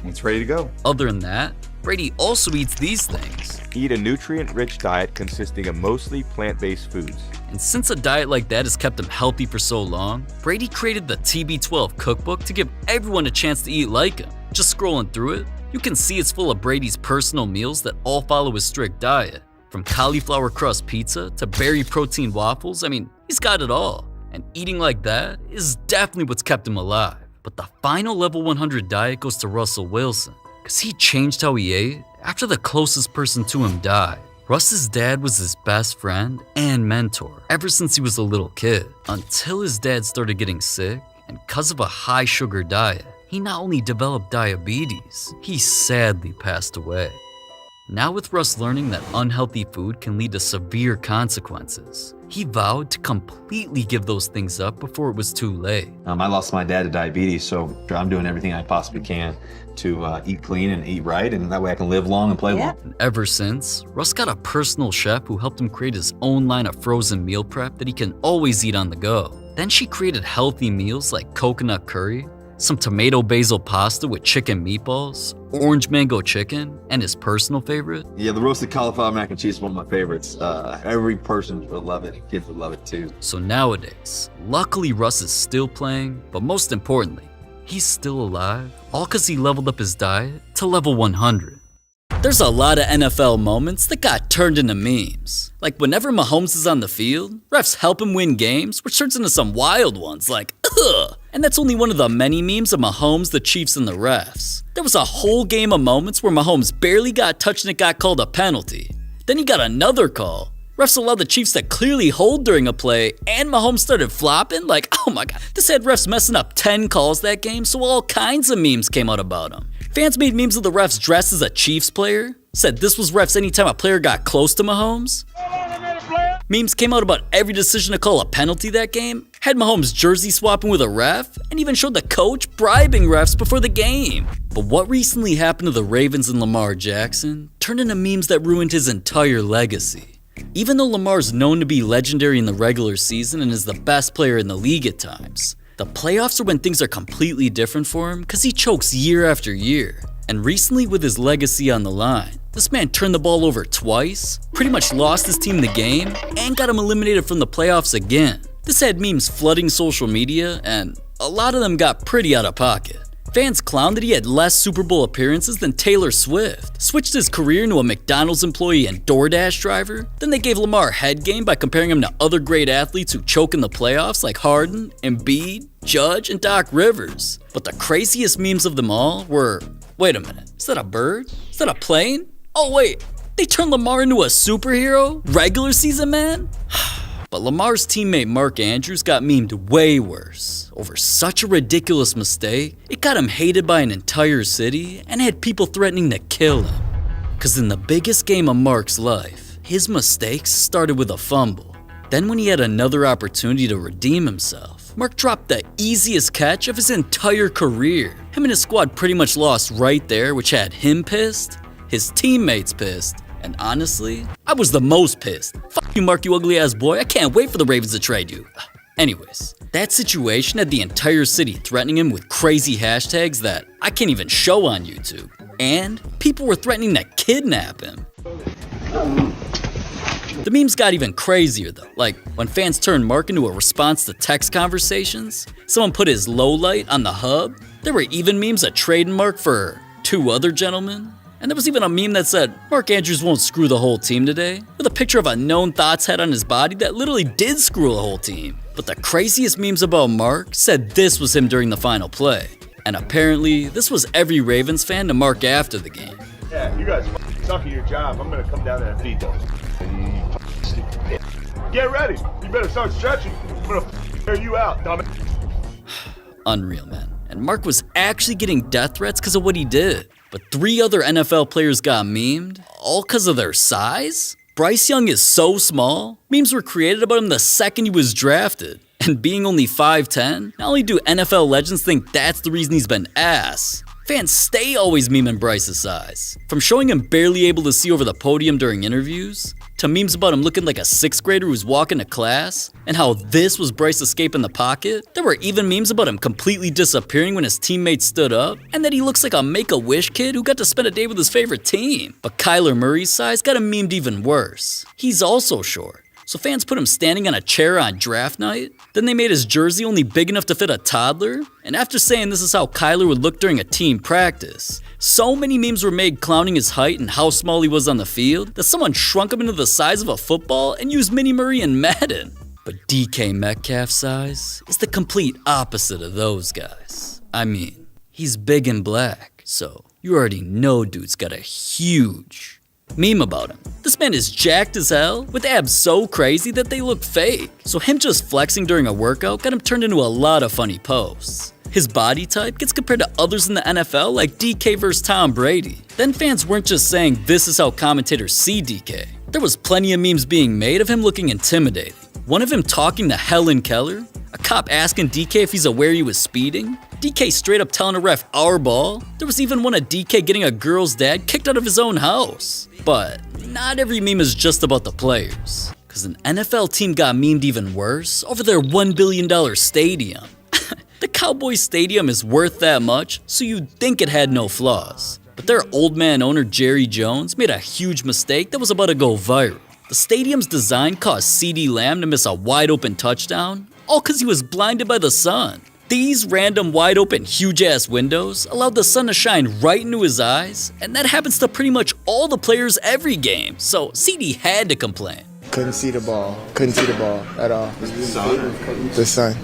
Speaker 10: It's ready to go.
Speaker 1: Other than that, Brady also eats these things.
Speaker 10: Eat a nutrient-rich diet consisting of mostly plant-based foods.
Speaker 1: And since a diet like that has kept him healthy for so long, Brady created the TB12 cookbook to give everyone a chance to eat like him. Just scrolling through it, you can see it's full of Brady's personal meals that all follow his strict diet. From cauliflower crust pizza to berry protein waffles, he's got it all. And eating like that is definitely what's kept him alive. But the final level 100 diet goes to Russell Wilson, because he changed how he ate after the closest person to him died. Russ's dad was his best friend and mentor ever since he was a little kid, until his dad started getting sick, and because of a high sugar diet, he not only developed diabetes, he sadly passed away. Now with Russ learning that unhealthy food can lead to severe consequences, he vowed to completely give those things up before it was too late.
Speaker 14: I lost my dad to diabetes, so I'm doing everything I possibly can to eat clean and eat right, and that way I can live long and play long.
Speaker 1: And ever since, Russ got a personal chef who helped him create his own line of frozen meal prep that he can always eat on the go. Then she created healthy meals like coconut curry, some tomato basil pasta with chicken meatballs, orange mango chicken, and his personal favorite.
Speaker 14: Yeah, the roasted cauliflower mac and cheese is one of my favorites. Every person would love it. Kids would love it too.
Speaker 1: So nowadays, luckily Russ is still playing, but most importantly, he's still alive, all because he leveled up his diet to level 100. There's a lot of NFL moments that got turned into memes. Like whenever Mahomes is on the field, refs help him win games, which turns into some wild ones like, ugh. And that's only one of the many memes of Mahomes, the Chiefs, and the refs. There was a whole game of moments where Mahomes barely got touched and it got called a penalty. Then he got another call. Refs allowed the Chiefs to clearly hold during a play, and Mahomes started flopping. Like, oh my god, this had refs messing up 10 calls that game, so all kinds of memes came out about him. Fans made memes of the refs dressed as a Chiefs player, said this was refs anytime a player got close to Mahomes. Memes came out about every decision to call a penalty that game, had Mahomes jersey swapping with a ref, and even showed the coach bribing refs before the game. But what recently happened to the Ravens and Lamar Jackson turned into memes that ruined his entire legacy. Even though Lamar's known to be legendary in the regular season and is the best player in the league at times, the playoffs are when things are completely different for him because he chokes year after year. And recently, with his legacy on the line, this man turned the ball over twice, pretty much lost his team the game, and got him eliminated from the playoffs again. This had memes flooding social media, and a lot of them got pretty out of pocket. Fans clowned that he had less Super Bowl appearances than Taylor Swift, switched his career into a McDonald's employee and DoorDash driver, then they gave Lamar head game by comparing him to other great athletes who choke in the playoffs like Harden, Embiid, Judge, and Doc Rivers. But the craziest memes of them all were, wait a minute, is that a bird? Is that a plane? Oh wait, they turned Lamar into a superhero? Regular season man? But Lamar's teammate Mark Andrews got memed way worse. Over such a ridiculous mistake, it got him hated by an entire city and had people threatening to kill him. Cause in the biggest game of Mark's life, his mistakes started with a fumble. Then when he had another opportunity to redeem himself, Mark dropped the easiest catch of his entire career. Him and his squad pretty much lost right there, which had him pissed, his teammates pissed, and honestly, I was the most pissed. Fuck you, Mark, you ugly ass boy. I can't wait for the Ravens to trade you. Anyways, that situation had the entire city threatening him with crazy hashtags that I can't even show on YouTube. And people were threatening to kidnap him. The memes got even crazier though. Like when fans turned Mark into a response to text conversations, someone put his lowlight on the hub. There were even memes of trading Mark for two other gentlemen. And there was even a meme that said, Mark Andrews won't screw the whole team today, with a picture of a known thoughts head on his body that literally did screw a whole team. But the craziest memes about Mark said this was him during the final play. And apparently, this was every Ravens fan to Mark after the game.
Speaker 6: Yeah, you guys suck at your job. I'm gonna come down there and beat those. Get ready. You better start stretching. I'm gonna air you out, dumb.
Speaker 1: Unreal, man. And Mark was actually getting death threats because of what he did. But 3 other NFL players got memed, all because of their size? Bryce Young is so small, memes were created about him the second he was drafted. And being only 5'10", not only do NFL legends think that's the reason he's been ass, fans stay always memeing Bryce's size. From showing him barely able to see over the podium during interviews, to memes about him looking like a 6th grader who's walking to class, and how this was Bryce escaping the pocket. There were even memes about him completely disappearing when his teammates stood up, and that he looks like a Make-A-Wish kid who got to spend a day with his favorite team. But Kyler Murray's size got him memed even worse. He's also short. So fans put him standing on a chair on draft night. Then they made his jersey only big enough to fit a toddler. And after saying this is how Kyler would look during a team practice, so many memes were made clowning his height and how small he was on the field that someone shrunk him into the size of a football and used Mini Murray and Madden. But DK Metcalf's size is the complete opposite of those guys. I mean, he's big and black, so you already know dude's got a huge meme about him. This man is jacked as hell, with abs so crazy that they look fake. So him just flexing during a workout got him turned into a lot of funny posts. His body type gets compared to others in the NFL like DK vs Tom Brady. Then fans weren't just saying this is how commentators see DK. There was plenty of memes being made of him looking intimidating. One of him talking to Helen Keller, a cop asking DK if he's aware he was speeding, DK straight up telling a ref our ball. There was even one of DK getting a girl's dad kicked out of his own house. But not every meme is just about the players, because an NFL team got memed even worse over their $1 billion stadium. The Cowboys stadium is worth that much, so you'd think it had no flaws. But their old man owner Jerry Jones made a huge mistake that was about to go viral. The stadium's design caused CeeDee Lamb to miss a wide open touchdown, all because he was blinded by the sun. These random wide open huge ass windows allowed the sun to shine right into his eyes, and that happens to pretty much all the players every game, so CeeDee had to complain.
Speaker 15: Couldn't see the ball at all. The sun.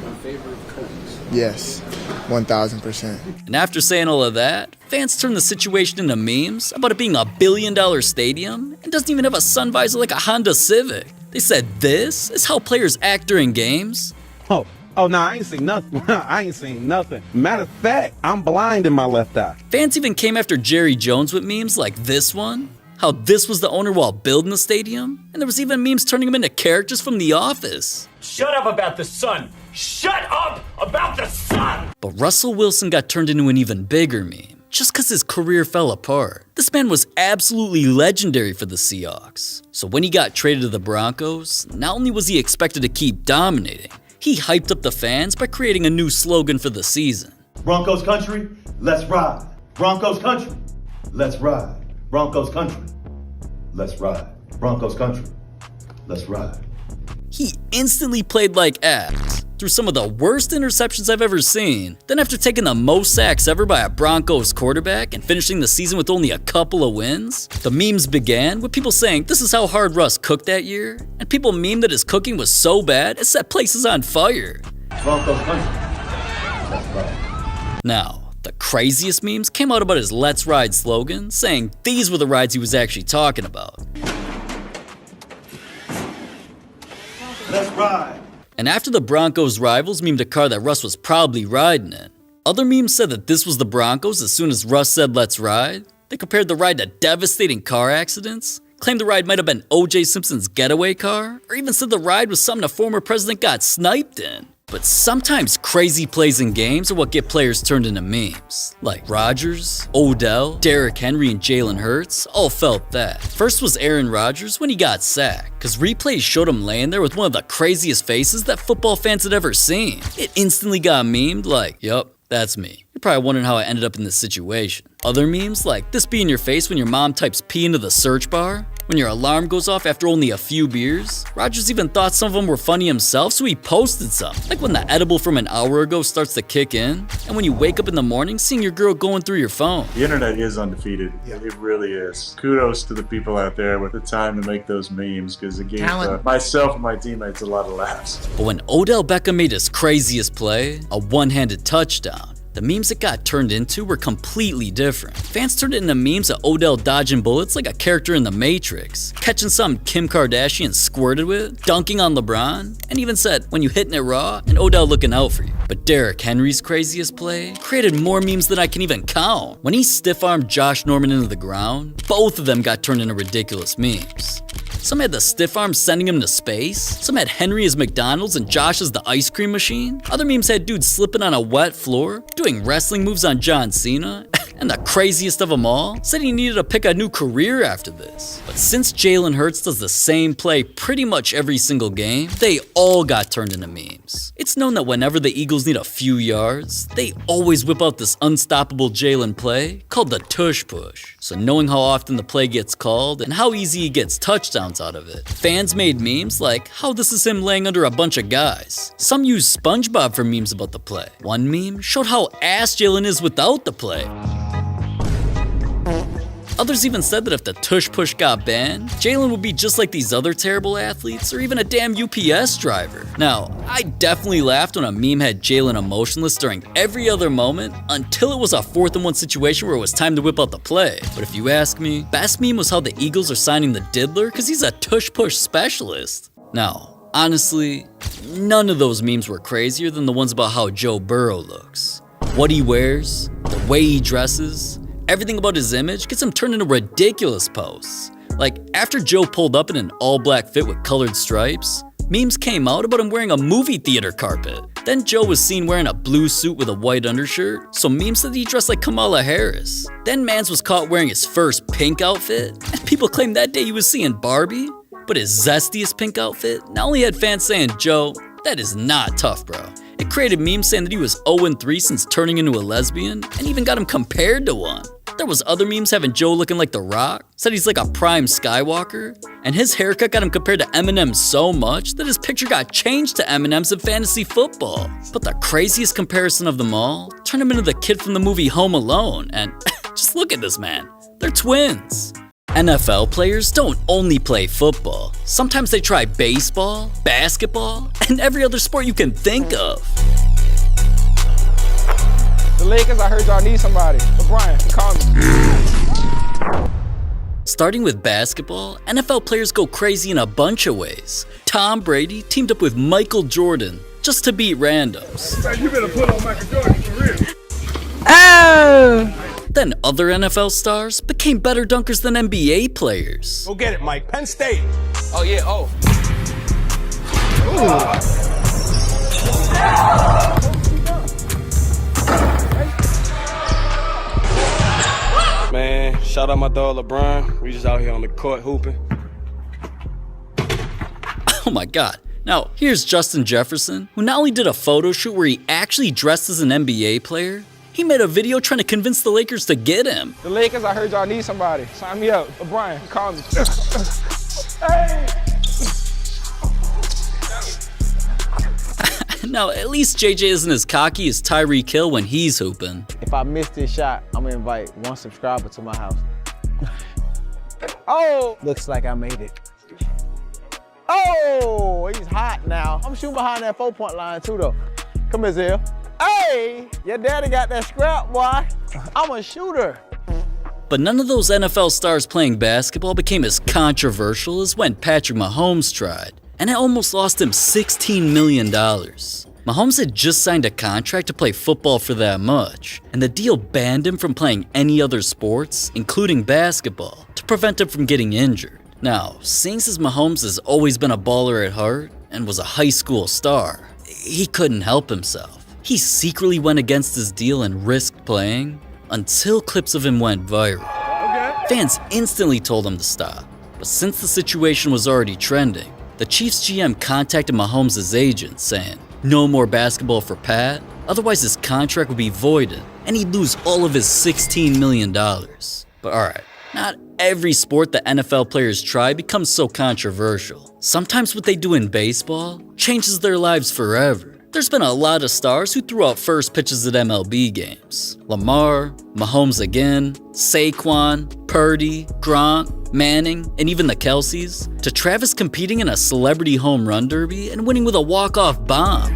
Speaker 15: Yes, 1000%.
Speaker 1: And after saying all of that, fans turned the situation into memes about it being a $1 billion stadium and doesn't even have a sun visor like a Honda Civic. They said this is how players act during games.
Speaker 16: Oh, no, I ain't seen nothing. I ain't seen nothing. Matter of fact, I'm blind in my left eye.
Speaker 1: Fans even came after Jerry Jones with memes like this one, how this was the owner while building the stadium, and there was even memes turning him into characters from The Office.
Speaker 17: Shut up about the sun. Shut up about the sun!
Speaker 1: But Russell Wilson got turned into an even bigger meme, just because his career fell apart. This man was absolutely legendary for the Seahawks. So when he got traded to the Broncos, not only was he expected to keep dominating, he hyped up the fans by creating a new slogan for the season.
Speaker 18: Broncos country, let's ride. Broncos country, let's ride. Broncos country, let's ride. Broncos country, let's ride.
Speaker 1: He instantly played like ass, threw some of the worst interceptions I've ever seen. Then after taking the most sacks ever by a Broncos quarterback and finishing the season with only a couple of wins, the memes began with people saying this is how hard Russ cooked that year, and people memed that his cooking was so bad it set places on fire.
Speaker 18: Broncos country, let's ride.
Speaker 1: Now, the craziest memes came out about his Let's Ride slogan, saying these were the rides he was actually talking about.
Speaker 18: Let's ride.
Speaker 1: And after the Broncos rivals memed a car that Russ was probably riding in, other memes said that this was the Broncos as soon as Russ said let's ride. They compared the ride to devastating car accidents, claimed the ride might have been O.J. Simpson's getaway car, or even said the ride was something a former president got sniped in. But sometimes crazy plays in games are what get players turned into memes. Like Rodgers, Odell, Derrick Henry, and Jalen Hurts all felt that. First was Aaron Rodgers when he got sacked, cause replays showed him laying there with one of the craziest faces that football fans had ever seen. It instantly got memed like, yup, that's me. You're probably wondering how I ended up in this situation. Other memes like this be in your face when your mom types P into the search bar, When your alarm goes off after only a few beers? Rodgers even thought some of them were funny himself, so he posted some. Like when the edible from an hour ago starts to kick in, and when you wake up in the morning seeing your girl going through your phone.
Speaker 5: The internet is undefeated. It really is. Kudos to the people out there with the time to make those memes, because it gave myself and my teammates a lot of laughs.
Speaker 1: But when Odell Beckham made his craziest play, a one-handed touchdown, the memes it got turned into were completely different. Fans turned it into memes of Odell dodging bullets like a character in The Matrix, catching something Kim Kardashian squirted with, dunking on LeBron, and even said, when you hitting it raw, and Odell looking out for you. But Derrick Henry's craziest play created more memes than I can even count. When he stiff-armed Josh Norman into the ground, both of them got turned into ridiculous memes. Some had the stiff arm sending him to space. Some had Henry as McDonald's and Josh as the ice cream machine. Other memes had dudes slipping on a wet floor, doing wrestling moves on John Cena. And the craziest of them all, said he needed to pick a new career after this. But since Jalen Hurts does the same play pretty much every single game, they all got turned into memes. It's known that whenever the Eagles need a few yards, they always whip out this unstoppable Jalen play called the tush push. So knowing how often the play gets called and how easy he gets touchdowns out of it, fans made memes like how this is him laying under a bunch of guys. Some used SpongeBob for memes about the play. One meme showed how ass Jalen is without the play. Others even said that if the tush push got banned, Jalen would be just like these other terrible athletes or even a damn UPS driver. Now, I definitely laughed when a meme had Jalen emotionless during every other moment until it was a 4th and 1 situation where it was time to whip out the play. But if you ask me, best meme was how the Eagles are signing the diddler because he's a tush push specialist. Now, honestly, none of those memes were crazier than the ones about how Joe Burrow looks. What he wears, the way he dresses, everything about his image gets him turned into ridiculous posts. Like, after Joe pulled up in an all-black fit with colored stripes, memes came out about him wearing a movie theater carpet. Then Joe was seen wearing a blue suit with a white undershirt, so memes said he dressed like Kamala Harris. Then Mans was caught wearing his first pink outfit, and people claimed that day he was seeing Barbie. But his zestiest pink outfit not only had fans saying, Joe, that is not tough, bro. It created memes saying that he was 0-3 since turning into a lesbian, and even got him compared to one. There was other memes having Joe looking like The Rock, said he's like a prime Skywalker, and his haircut got him compared to Eminem so much that his picture got changed to Eminem's in fantasy football. But the craziest comparison of them all turned him into the kid from the movie Home Alone, and just look at this man, they're twins. NFL players don't only play football. Sometimes they try baseball, basketball, and every other sport you can think of.
Speaker 9: The Lakers, I heard y'all need somebody. LeBron, call me.
Speaker 1: Starting with basketball, NFL players go crazy in a bunch of ways. Tom Brady teamed up with Michael Jordan just to beat randoms.
Speaker 6: You better put on Michael Jordan for real.
Speaker 9: Oh!
Speaker 1: Then other NFL stars became better dunkers than NBA players.
Speaker 6: Go get it, Mike. Penn State.
Speaker 9: Oh, yeah, oh. Man, shout out my dog LeBron. We just out here on the court hooping.
Speaker 1: Oh my god. Now, here's Justin Jefferson, who not only did a photo shoot where he actually dressed as an NBA player, he made a video trying to convince the Lakers to get him.
Speaker 9: The Lakers, I heard y'all need somebody. Sign me up. LeBron, call me. Hey!
Speaker 1: Now, at least JJ isn't as cocky as Tyreek Hill when he's hooping.
Speaker 9: If I miss this shot, I'm gonna invite one subscriber to my house. Oh! Looks like I made it. Oh! He's hot now. I'm shooting behind that 4-point line too, though. Come here, Zell. Hey! Your daddy got that scrap, boy. I'm a shooter.
Speaker 1: But none of those NFL stars playing basketball became as controversial as when Patrick Mahomes tried, and it almost lost him $16 million. Mahomes had just signed a contract to play football for that much, and the deal banned him from playing any other sports, including basketball, to prevent him from getting injured. Now, seeing as Mahomes has always been a baller at heart and was a high school star, he couldn't help himself. He secretly went against his deal and risked playing until clips of him went viral. Fans instantly told him to stop, but since the situation was already trending, the Chiefs GM contacted Mahomes' agent saying, no more basketball for Pat, otherwise his contract would be voided and he'd lose all of his $16 million. But alright, not every sport that NFL players try becomes so controversial. Sometimes what they do in baseball changes their lives forever. There's been a lot of stars who threw out first pitches at MLB games. Lamar, Mahomes again, Saquon, Purdy, Gronk, Manning, and even the Kelce's, to Travis competing in a celebrity home run derby and winning with a walk-off bomb.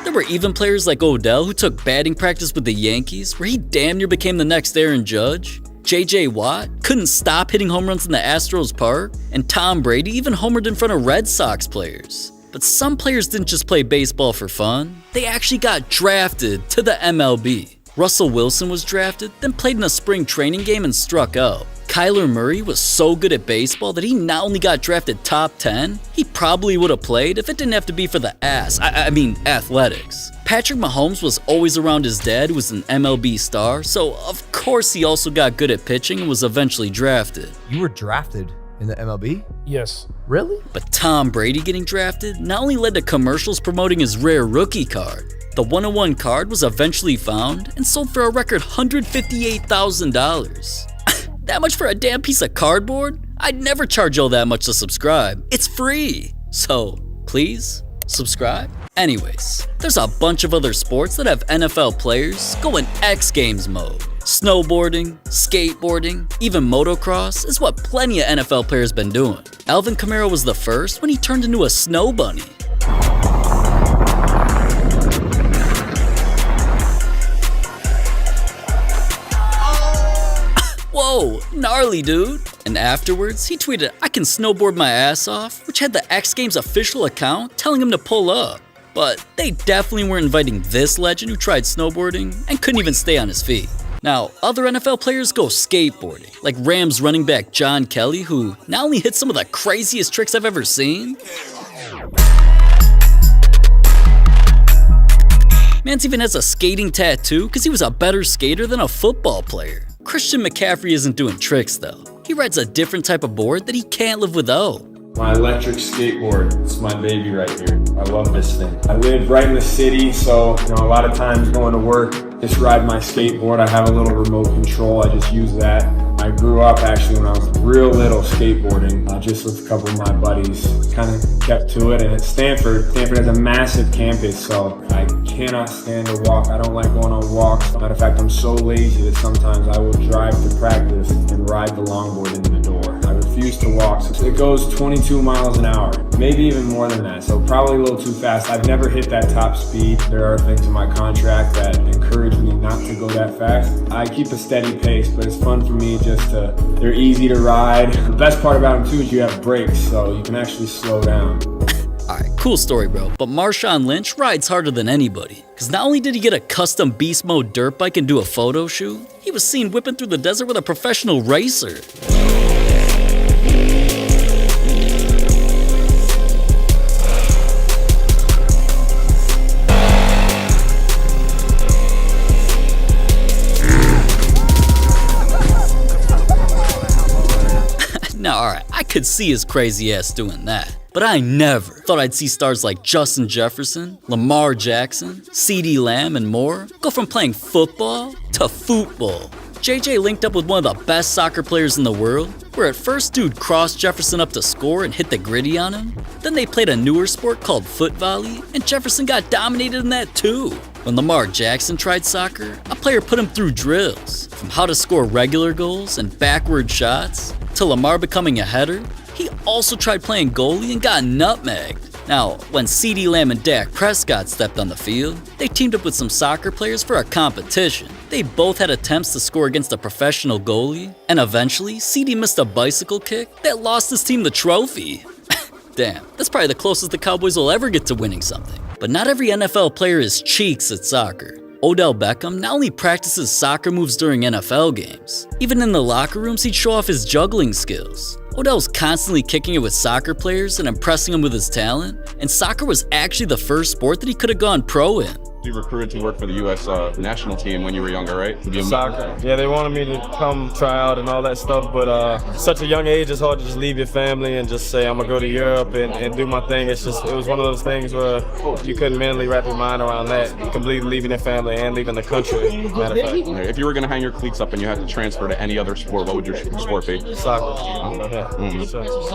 Speaker 1: There were even players like Odell who took batting practice with the Yankees, where he damn near became the next Aaron Judge. J.J. Watt couldn't stop hitting home runs in the Astros park, and Tom Brady even homered in front of Red Sox players. But some players didn't just play baseball for fun, they actually got drafted to the MLB. Russell Wilson was drafted, then played in a spring training game and struck out. Kyler Murray was so good at baseball that he not only got drafted top 10, he probably would have played if it didn't have to be for the athletics. Patrick Mahomes was always around his dad, who was an MLB star, so of course he also got good at pitching and was eventually drafted.
Speaker 11: You were drafted in the MLB?
Speaker 30: Yes.
Speaker 11: Really?
Speaker 1: But Tom Brady getting drafted not only led to commercials promoting his rare rookie card, the 101 card was eventually found and sold for a record $158,000. That much for a damn piece of cardboard? I'd never charge y'all that much to subscribe. It's free. So, please, subscribe. Anyways, there's a bunch of other sports that have NFL players going X Games mode. Snowboarding, skateboarding, even motocross is what plenty of NFL players been doing. Alvin Kamara was the first when he turned into a snow bunny. Whoa, gnarly dude. And afterwards, he tweeted, "I can snowboard my ass off," which had the X Games official account telling him to pull up. But they definitely weren't inviting this legend who tried snowboarding and couldn't even stay on his feet. Now, other NFL players go skateboarding, like Rams running back John Kelly, who not only hit some of the craziest tricks I've ever seen, Mans even has a skating tattoo because he was a better skater than a football player. Christian McCaffrey isn't doing tricks though. He rides a different type of board that he can't live without.
Speaker 12: My electric skateboard, it's my baby right here. I love this thing. I live right in the city, so a lot of times going to work, just ride my skateboard. I have a little remote control, I just use that. I grew up actually when I was real little skateboarding, just with a couple of my buddies. Kind of kept to it, and at Stanford has a massive campus, so I cannot stand to walk. I don't like going on walks. Matter of fact, I'm so lazy that sometimes I will drive to practice and ride the longboard into the door. I refuse to walk, so it goes 22 miles an hour, maybe even more than that, so probably a little too fast. I've never hit that top speed. There are things in my contract that encourage me not to go that fast. I keep a steady pace, but it's fun for me they're easy to ride. The best part about them too is you have brakes, so you can actually slow down.
Speaker 1: Alright, cool story bro, but Marshawn Lynch rides harder than anybody. Cause not only did he get a custom beast mode dirt bike and do a photo shoot, he was seen whipping through the desert with a professional racer. Now, alright, I could see his crazy ass doing that, but I never thought I'd see stars like Justin Jefferson, Lamar Jackson, CeeDee Lamb, and more go from playing football to football. JJ linked up with one of the best soccer players in the world, where at first dude crossed Jefferson up to score and hit the gritty on him. Then they played a newer sport called foot volley, and Jefferson got dominated in that too. When Lamar Jackson tried soccer, a player put him through drills, from how to score regular goals and backward shots, to Lamar becoming a header. He also tried playing goalie and got nutmegged. Now, when CeeDee Lamb and Dak Prescott stepped on the field, they teamed up with some soccer players for a competition. They both had attempts to score against a professional goalie, and eventually, CeeDee missed a bicycle kick that lost his team the trophy. Damn, that's probably the closest the Cowboys will ever get to winning something. But not every NFL player is cheeks at soccer. Odell Beckham not only practices soccer moves during NFL games, even in the locker rooms he'd show off his juggling skills. Odell's constantly kicking it with soccer players and impressing them with his talent, and soccer was actually the first sport that he could have gone pro in.
Speaker 2: be recruited to work for the U.S. National team when you were younger, right?
Speaker 12: Soccer. Yeah, they wanted me to come try out and all that stuff, but such a young age, it's hard to just leave your family and just say, I'm gonna go to Europe and do my thing. It was one of those things where you couldn't mentally wrap your mind around that. Completely leaving your family and leaving the country, matter of fact.
Speaker 2: If you were gonna hang your cleats up and you had to transfer to any other sport, what would your sport be?
Speaker 12: Soccer.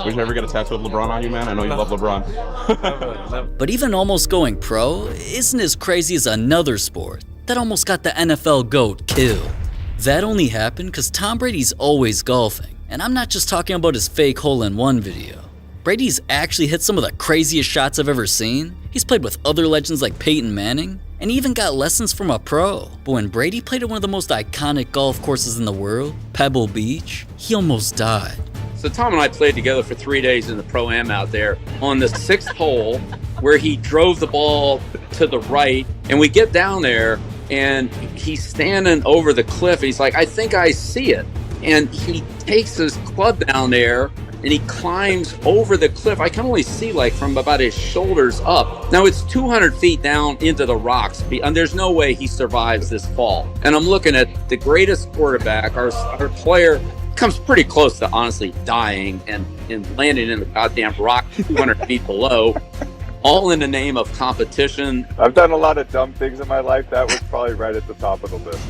Speaker 2: Would you ever get a tattoo of LeBron on you, man? I know you love LeBron.
Speaker 1: But even almost going pro isn't as crazy as another sport that almost got the NFL GOAT killed. That only happened because Tom Brady's always golfing, and I'm not just talking about his fake hole-in-one video. Brady's actually hit some of the craziest shots I've ever seen. He's played with other legends like Peyton Manning, and he even got lessons from a pro. But when Brady played at one of the most iconic golf courses in the world, Pebble Beach, he almost died.
Speaker 13: So Tom and I played together for 3 days in the Pro-Am out there on the 6th hole where he drove the ball to the right, and we get down there and he's standing over the cliff. He's like, I think I see it. And he takes his club down there and he climbs over the cliff. I can only see like from about his shoulders up. Now it's 200 feet down into the rocks, and there's no way he survives this fall. And I'm looking at the greatest quarterback, our player, comes pretty close to honestly dying and landing in the goddamn rock 200 feet below, all in the name of competition.
Speaker 20: I've done a lot of dumb things in my life. That was probably right at the top of the list.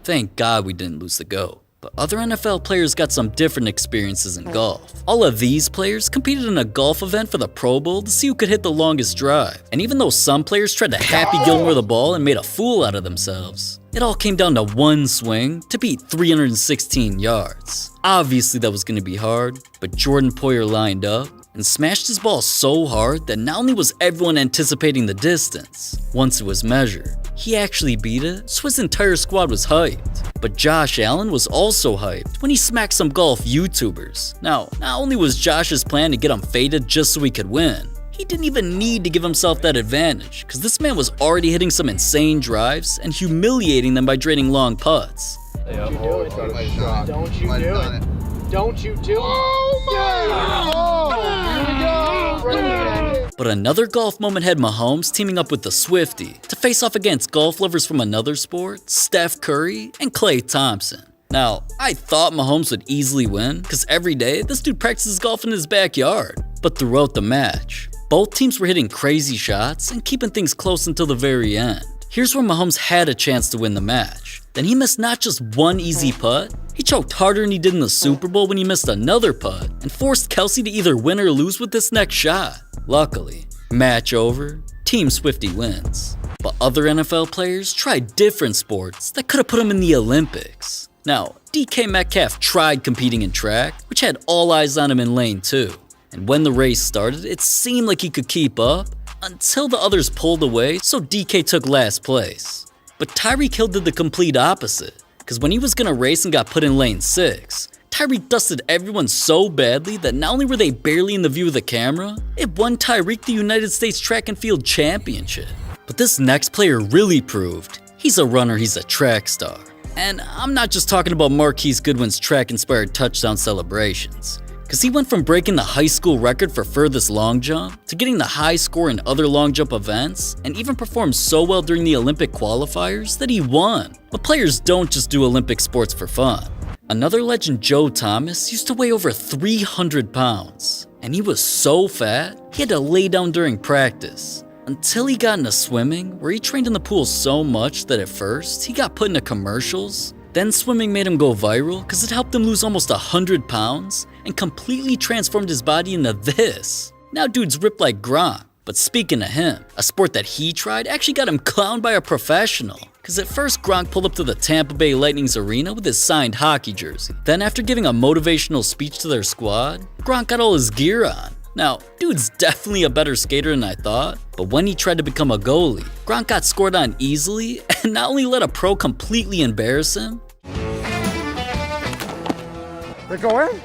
Speaker 1: Thank God we didn't lose the GOAT. But other NFL players got some different experiences in golf. All of these players competed in a golf event for the Pro Bowl to see who could hit the longest drive. And even though some players tried to Happy Gilmore the ball and made a fool out of themselves, it all came down to one swing to beat 316 yards. Obviously that was going to be hard, but Jordan Poyer lined up and smashed his ball so hard that not only was everyone anticipating the distance, once it was measured, he actually beat it, so his entire squad was hyped. But Josh Allen was also hyped when he smacked some golf YouTubers. Now, not only was Josh's plan to get him faded just so he could win, he didn't even need to give himself that advantage, because this man was already hitting some insane drives and humiliating them by draining long putts.
Speaker 9: Don't you do it. Don't you do it. Don't you do it. Oh my!
Speaker 1: But another golf moment had Mahomes teaming up with the Swiftie to face off against golf lovers from another sport, Steph Curry and Klay Thompson. Now, I thought Mahomes would easily win because every day this dude practices golf in his backyard. But throughout the match, both teams were hitting crazy shots and keeping things close until the very end. Here's where Mahomes had a chance to win the match. Then he missed not just one easy putt, he choked harder than he did in the Super Bowl when he missed another putt and forced Kelsey to either win or lose with this next shot. Luckily, match over, Team Swiftie wins. But other NFL players tried different sports that could have put them in the Olympics. Now, DK Metcalf tried competing in track, which had all eyes on him in lane 2. And when the race started, it seemed like he could keep up until the others pulled away, so DK took last place. But Tyreek Hill did the complete opposite, because when he was gonna race and got put in lane 6, Tyreek dusted everyone so badly that not only were they barely in the view of the camera, it won Tyreek the United States Track and Field Championship. But this next player really proved he's a runner, he's a track star. And I'm not just talking about Marquise Goodwin's track-inspired touchdown celebrations, because he went from breaking the high school record for furthest long jump to getting the high score in other long jump events, and even performed so well during the Olympic qualifiers that he won. But players don't just do Olympic sports for fun. Another legend, Joe Thomas, used to weigh over 300 pounds, and he was so fat he had to lay down during practice. Until he got into swimming, where he trained in the pool so much that at first he got put into commercials. Then swimming made him go viral because it helped him lose almost 100 pounds and completely transformed his body into this. Now dude's ripped like Gronk. But speaking of him, a sport that he tried actually got him clowned by a professional. Because at first Gronk pulled up to the Tampa Bay Lightning's arena with his signed hockey jersey. Then after giving a motivational speech to their squad, Gronk got all his gear on. Now, dude's definitely a better skater than I thought, but when he tried to become a goalie, Gronk got scored on easily and not only let a pro completely embarrass him.
Speaker 9: They go in?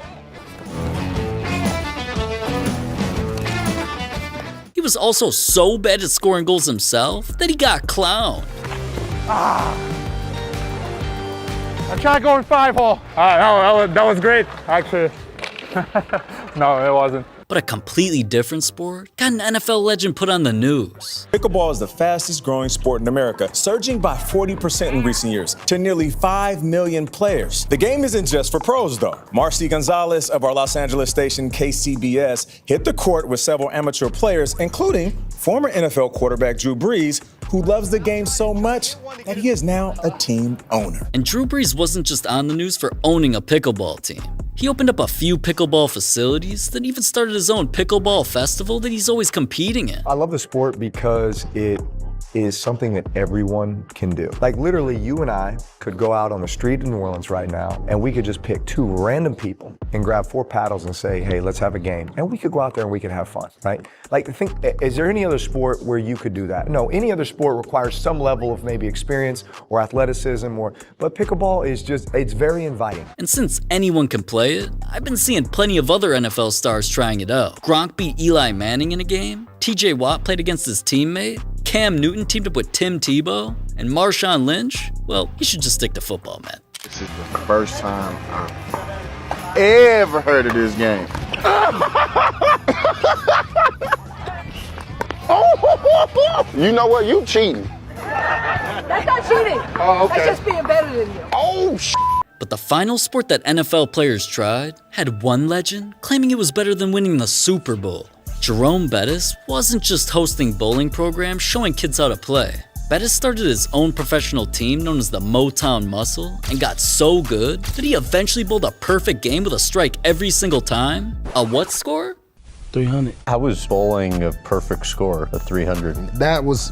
Speaker 1: He was also so bad at scoring goals himself that he got clowned.
Speaker 9: I tried going 5-hole.
Speaker 22: No, that was great, actually. No, it wasn't.
Speaker 1: But a completely different sport got an NFL legend put on the news.
Speaker 3: Pickleball is the fastest growing sport in America, surging by 40% in recent years to nearly 5 million players. The game isn't just for pros, though. Marcy Gonzalez of our Los Angeles station KCBS hit the court with several amateur players, including former NFL quarterback Drew Brees, who loves the game so much that he is now a team owner.
Speaker 1: And Drew Brees wasn't just on the news for owning a pickleball team. He opened up a few pickleball facilities, then even started his own pickleball festival that he's always competing in.
Speaker 4: I love the sport because it is something that everyone can do. Like literally you and I could go out on the street in New Orleans right now and we could just pick 2 random people and grab 4 paddles and say, hey, let's have a game. And we could go out there and we could have fun, right? Like think, is there any other sport where you could do that? No, any other sport requires some level of maybe experience or athleticism but pickleball is just, it's very inviting.
Speaker 1: And since anyone can play it, I've been seeing plenty of other NFL stars trying it out. Gronk beat Eli Manning in a game, TJ Watt played against his teammate, Cam Newton teamed up with Tim Tebow, and Marshawn Lynch, well, he should just stick to football, man.
Speaker 6: This is the first time I've ever heard of this game. You know what? You cheating.
Speaker 22: That's not cheating.
Speaker 6: Oh, okay.
Speaker 22: That's just being better than you.
Speaker 6: Oh,
Speaker 1: But the final sport that NFL players tried had one legend claiming it was better than winning the Super Bowl. Jerome Bettis wasn't just hosting bowling programs showing kids how to play. Bettis started his own professional team known as the Motown Muscle and got so good that he eventually bowled a perfect game with a strike every single time. A what score?
Speaker 23: 300. I was bowling a perfect score, a 300.
Speaker 24: That was,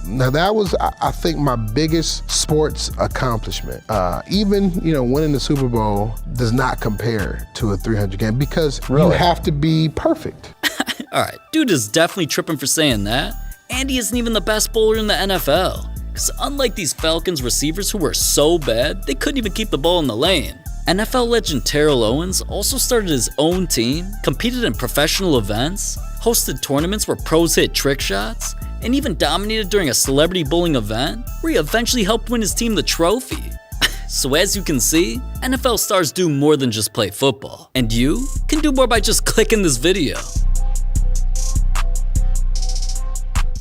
Speaker 24: I think, my biggest sports accomplishment. Even, winning the Super Bowl does not compare to a 300 game because you have to be perfect.
Speaker 1: Alright, dude is definitely tripping for saying that. And he isn't even the best bowler in the NFL. Because unlike these Falcons receivers who were so bad, they couldn't even keep the ball in the lane. NFL legend Terrell Owens also started his own team, competed in professional events, hosted tournaments where pros hit trick shots, and even dominated during a celebrity bowling event where he eventually helped win his team the trophy. So as you can see, NFL stars do more than just play football. And you can do more by just clicking this video.